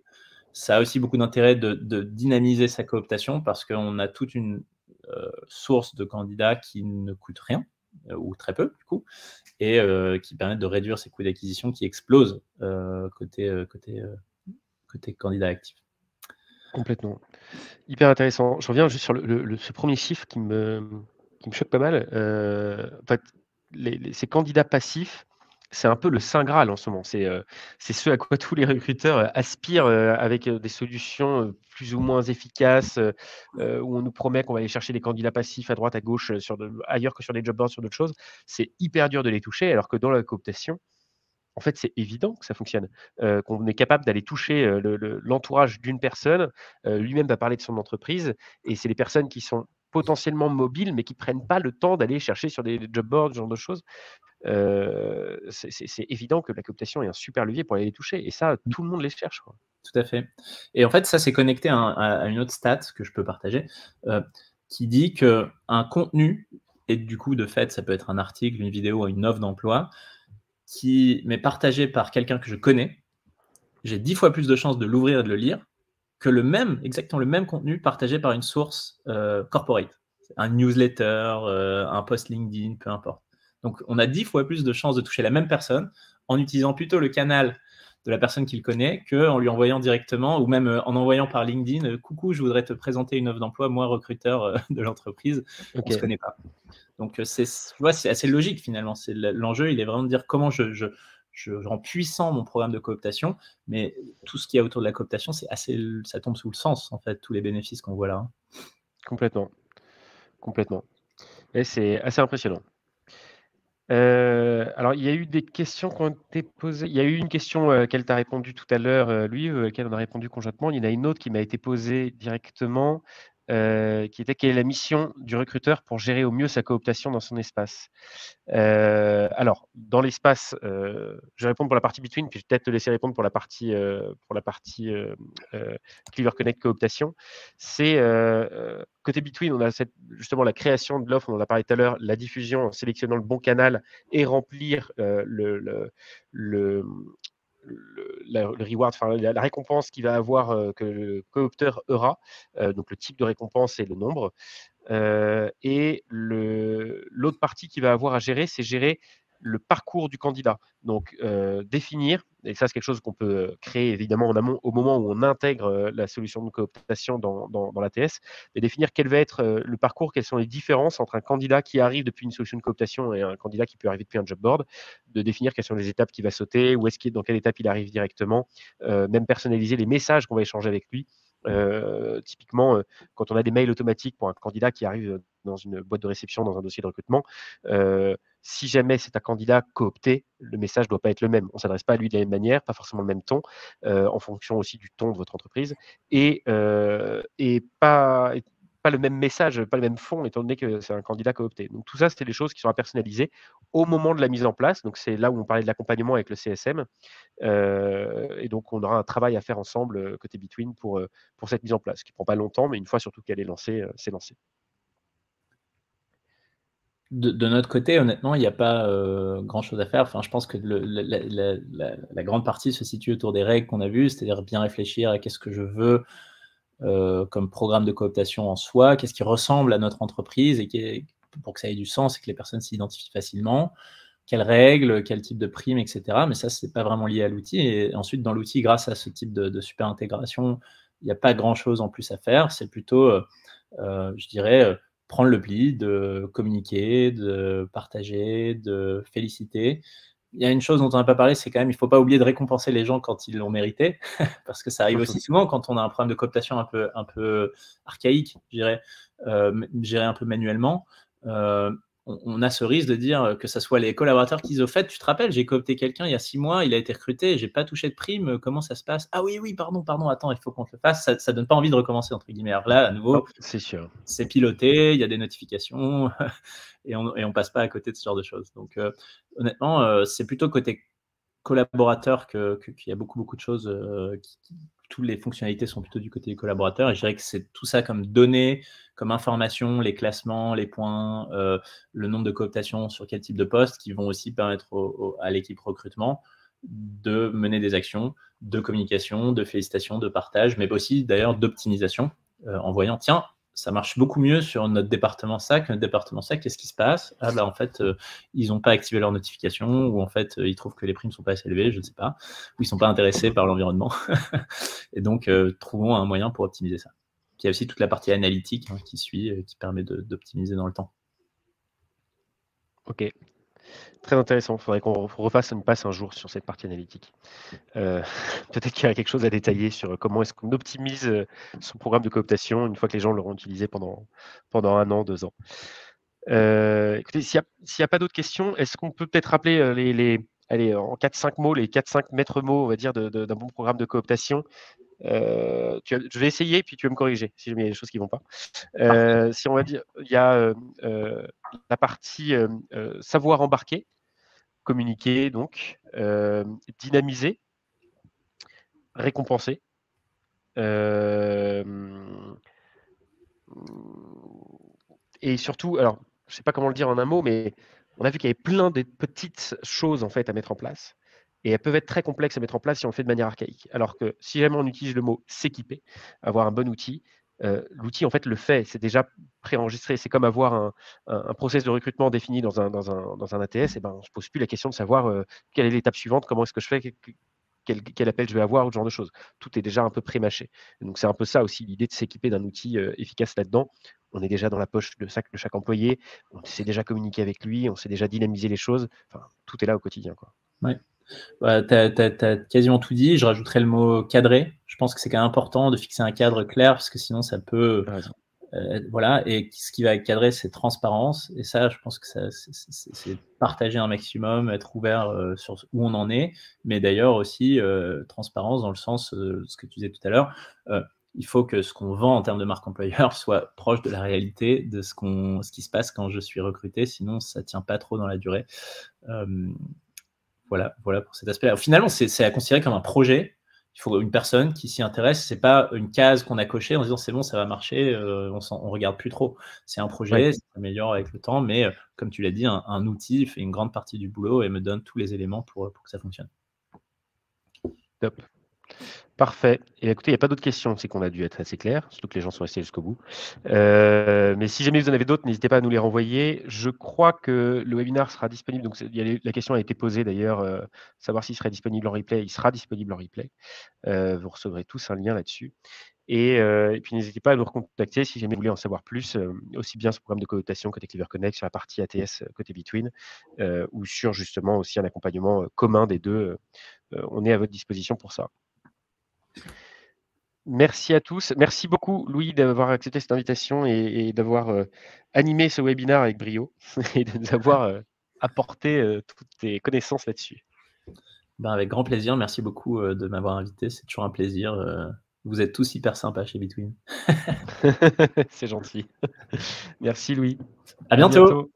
Ça a aussi beaucoup d'intérêt de dynamiser sa cooptation, parce qu'on a toute une source de candidats qui ne coûtent rien, ou très peu, du coup, et qui permettent de réduire ses coûts d'acquisition qui explosent côté candidat actif. Complètement. Hyper intéressant. Je reviens juste sur ce premier chiffre qui me choque pas mal. En fait, ces candidats passifs, c'est un peu le saint graal en ce moment. C'est ce à quoi tous les recruteurs aspirent avec des solutions plus ou moins efficaces, où on nous promet qu'on va aller chercher des candidats passifs à droite, à gauche, ailleurs que sur les job boards, sur d'autres choses. C'est hyper dur de les toucher, alors que dans la cooptation, en fait, c'est évident que ça fonctionne, qu'on est capable d'aller toucher l'entourage d'une personne, lui-même va parler de son entreprise, et c'est les personnes qui sont potentiellement mobiles, mais qui prennent pas le temps d'aller chercher sur des job boards, ce genre de choses. C'est évident que la cooptation est un super levier pour aller les toucher, et ça, tout le monde les cherche, quoi. Tout à fait. Et en fait, ça, c'est connecté à une autre stat que je peux partager, qui dit qu'un contenu, et du coup, de fait, ça peut être un article, une vidéo, une offre d'emploi, qui m'est partagé par quelqu'un que je connais, j'ai 10 fois plus de chances de l'ouvrir et de le lire que exactement le même contenu partagé par une source corporate, un newsletter, un post LinkedIn, peu importe. Donc, on a 10 fois plus de chances de toucher la même personne en utilisant plutôt le canal de la personne qu'il connaît qu'en lui envoyant directement, ou même en envoyant par LinkedIn « Coucou, je voudrais te présenter une offre d'emploi, moi, recruteur de l'entreprise, on ne se connaît pas ». Donc, tu vois, c'est assez logique finalement. L'enjeu, il est vraiment de dire comment je rends puissant mon programme de cooptation, mais tout ce qu'il y a autour de la cooptation, ça tombe sous le sens, en fait, tous les bénéfices qu'on voit là. Hein. Complètement, complètement. Et c'est assez impressionnant. Alors, il y a eu des questions qui ont été posées. Il y a eu une question qu'elle t'a répondu tout à l'heure, lui, laquelle on a répondu conjointement. Il y en a une autre qui m'a été posée directement, qui était: quelle est la mission du recruteur pour gérer au mieux sa cooptation dans son espace? Alors, dans l'espace, je vais répondre pour la partie Between, puis je vais peut-être te laisser répondre pour la partie, Clever Connect cooptation. C'est, côté Between, on a justement la création de l'offre, on en a parlé tout à l'heure, la diffusion en sélectionnant le bon canal et remplir, le le reward, enfin la récompense qu'il va avoir, que le coopteur aura, donc le type de récompense et le nombre. Et l'autre partie qu'il va avoir à gérer, c'est gérer le parcours du candidat. Donc, définir, et ça c'est quelque chose qu'on peut créer évidemment en amont au moment où on intègre la solution de cooptation dans l'ATS, mais définir quel va être le parcours, quelles sont les différences entre un candidat qui arrive depuis une solution de cooptation et un candidat qui peut arriver depuis un job board, de définir quelles sont les étapes qu'il va sauter, dans quelle étape il arrive directement, même personnaliser les messages qu'on va échanger avec lui. Typiquement, quand on a des mails automatiques pour un candidat qui arrive dans une boîte de réception, dans un dossier de recrutement, si jamais c'est un candidat coopté, le message ne doit pas être le même. On ne s'adresse pas à lui de la même manière, pas forcément le même ton, en fonction aussi du ton de votre entreprise, et pas le même message, pas le même fond, étant donné que c'est un candidat coopté. Donc tout ça, c'était des choses qui sont à personnaliser au moment de la mise en place. Donc c'est là où on parlait de l'accompagnement avec le CSM. Et donc on aura un travail à faire ensemble, côté Between pour cette mise en place, qui prend pas longtemps, mais une fois surtout qu'elle est lancée, c'est lancé. De notre côté, honnêtement, il n'y a pas grand-chose à faire. Enfin, je pense que la grande partie se situe autour des règles qu'on a vues, c'est-à-dire bien réfléchir à qu'est-ce que je veux comme programme de cooptation en soi, qu'est-ce qui ressemble à notre entreprise et pour que ça ait du sens et que les personnes s'identifient facilement, quelles règles, quel type de prime, etc. Mais ça, c'est pas vraiment lié à l'outil. Et ensuite, dans l'outil, grâce à ce type de super intégration, il n'y a pas grand-chose en plus à faire. C'est plutôt, je dirais, prendre le pli de communiquer, de partager, de féliciter. Il y a une chose dont on n'a pas parlé, c'est quand même, il ne faut pas oublier de récompenser les gens quand ils l'ont mérité, parce que ça arrive aussi souvent quand on a un problème de cooptation un peu archaïque, je dirais, géré un peu manuellement. On a ce risque de dire que ce soit les collaborateurs qui disent: au fait, tu te rappelles, j'ai coopté quelqu'un il y a 6 mois, il a été recruté, j'ai pas touché de prime, comment ça se passe? Ah oui, oui, pardon, attends, il faut qu'on te le fasse. Ça donne pas envie de recommencer, entre guillemets. Alors là, à nouveau, C'est sûr. c'est piloté, il y a des notifications et on passe pas à côté de ce genre de choses. Donc, honnêtement, c'est plutôt côté collaborateur qu'il y a beaucoup de choses, toutes les fonctionnalités sont plutôt du côté du collaborateur. Et je dirais que c'est tout ça comme données, comme information, les classements, les points, le nombre de cooptations sur quel type de poste qui vont aussi permettre à l'équipe recrutement de mener des actions de communication, de félicitations, de partage, mais aussi d'ailleurs d'optimisation en voyant, tiens, ça marche beaucoup mieux sur notre département SAC. Notre département SAC, qu'est-ce qui se passe? Ah bah en fait, ils n'ont pas activé leur notification, ou en fait, ils trouvent que les primes ne sont pas assez élevées, je ne sais pas, ou ils ne sont pas intéressés par l'environnement. Et donc, trouvons un moyen pour optimiser ça. Il y a aussi toute la partie analytique qui suit, qui permet d'optimiser dans le temps. Ok, très intéressant. Il faudrait qu'on refasse une passe un jour sur cette partie analytique. Peut-être qu'il y a quelque chose à détailler sur comment est-ce qu'on optimise son programme de cooptation une fois que les gens l'auront utilisé pendant 1 an, 2 ans. Écoutez, s'il n'y a pas d'autres questions, est-ce qu'on peut peut-être rappeler allez, en 4-5 mots, les 4-5 maîtres mots, on va dire, d'un bon programme de cooptation? Je vais essayer, puis tu vas me corriger si jamais il y a des choses qui ne vont pas. Si on va dire, il y a la partie savoir embarquer, communiquer, donc, dynamiser, récompenser. Et surtout, alors, je ne sais pas comment le dire en un mot, mais on a vu qu'il y avait plein de petites choses en fait à mettre en place. Et elles peuvent être très complexes à mettre en place si on le fait de manière archaïque. Alors que si jamais on utilise le mot s'équiper, avoir un bon outil, l'outil en fait le fait, c'est déjà préenregistré. C'est comme avoir un process de recrutement défini dans un ATS, et ben, on ne se pose plus la question de savoir quelle est l'étape suivante, comment est-ce que je fais, quel appel je vais avoir ou ce genre de choses. Tout est déjà un peu pré-mâché. Donc c'est un peu ça aussi l'idée de s'équiper d'un outil, efficace là-dedans. On est déjà dans la poche de chaque employé, on sait déjà communiquer avec lui, on sait déjà dynamiser les choses. Enfin, tout est là au quotidien, quoi. Ouais. Bah, tu as quasiment tout dit. Je rajouterais le mot cadrer. Je pense que c'est quand même important de fixer un cadre clair parce que sinon ça peut, Tu as raison. voilà. Et ce qui va cadrer, c'est transparence. Et ça, je pense que c'est partager un maximum, être ouvert sur où on en est. Mais d'ailleurs aussi transparence dans le sens de ce que tu disais tout à l'heure. Il faut que ce qu'on vend en termes de marque employeur soit proche de la réalité, de ce qui se passe quand je suis recruté. Sinon, ça tient pas trop dans la durée. Voilà pour cet aspect-là. Finalement, c'est à considérer comme un projet. Il faut une personne qui s'y intéresse. C'est pas une case qu'on a cochée en se disant c'est bon, ça va marcher. On regarde plus trop. C'est un Ouais, projet, ça s'améliore avec le temps, mais comme tu l'as dit, un outil fait une grande partie du boulot et me donne tous les éléments pour que ça fonctionne. top. Parfait. Et écoutez, il y a pas d'autres questions, c'est qu'on a dû être assez clair, surtout que les gens sont restés jusqu'au bout. Mais si jamais vous en avez d'autres, n'hésitez pas à nous les renvoyer. Je crois que le webinaire sera disponible, donc la question a été posée d'ailleurs, savoir s'il serait disponible en replay. Il sera disponible en replay. Vous recevrez tous un lien là-dessus. Et puis n'hésitez pas à nous recontacter si jamais vous voulez en savoir plus, aussi bien sur le programme de cooptation côté Clever Connect, sur la partie ATS côté Between, ou sur justement aussi un accompagnement commun des deux. On est à votre disposition pour ça. Merci à tous. Merci beaucoup, Louis, d'avoir accepté cette invitation et d'avoir animé ce webinaire avec brio et de nous avoir apporté toutes tes connaissances là-dessus. Ben, avec grand plaisir. Merci beaucoup de m'avoir invité. C'est toujours un plaisir. Vous êtes tous hyper sympas chez Between. C'est gentil. Merci, Louis. À À bientôt. bientôt.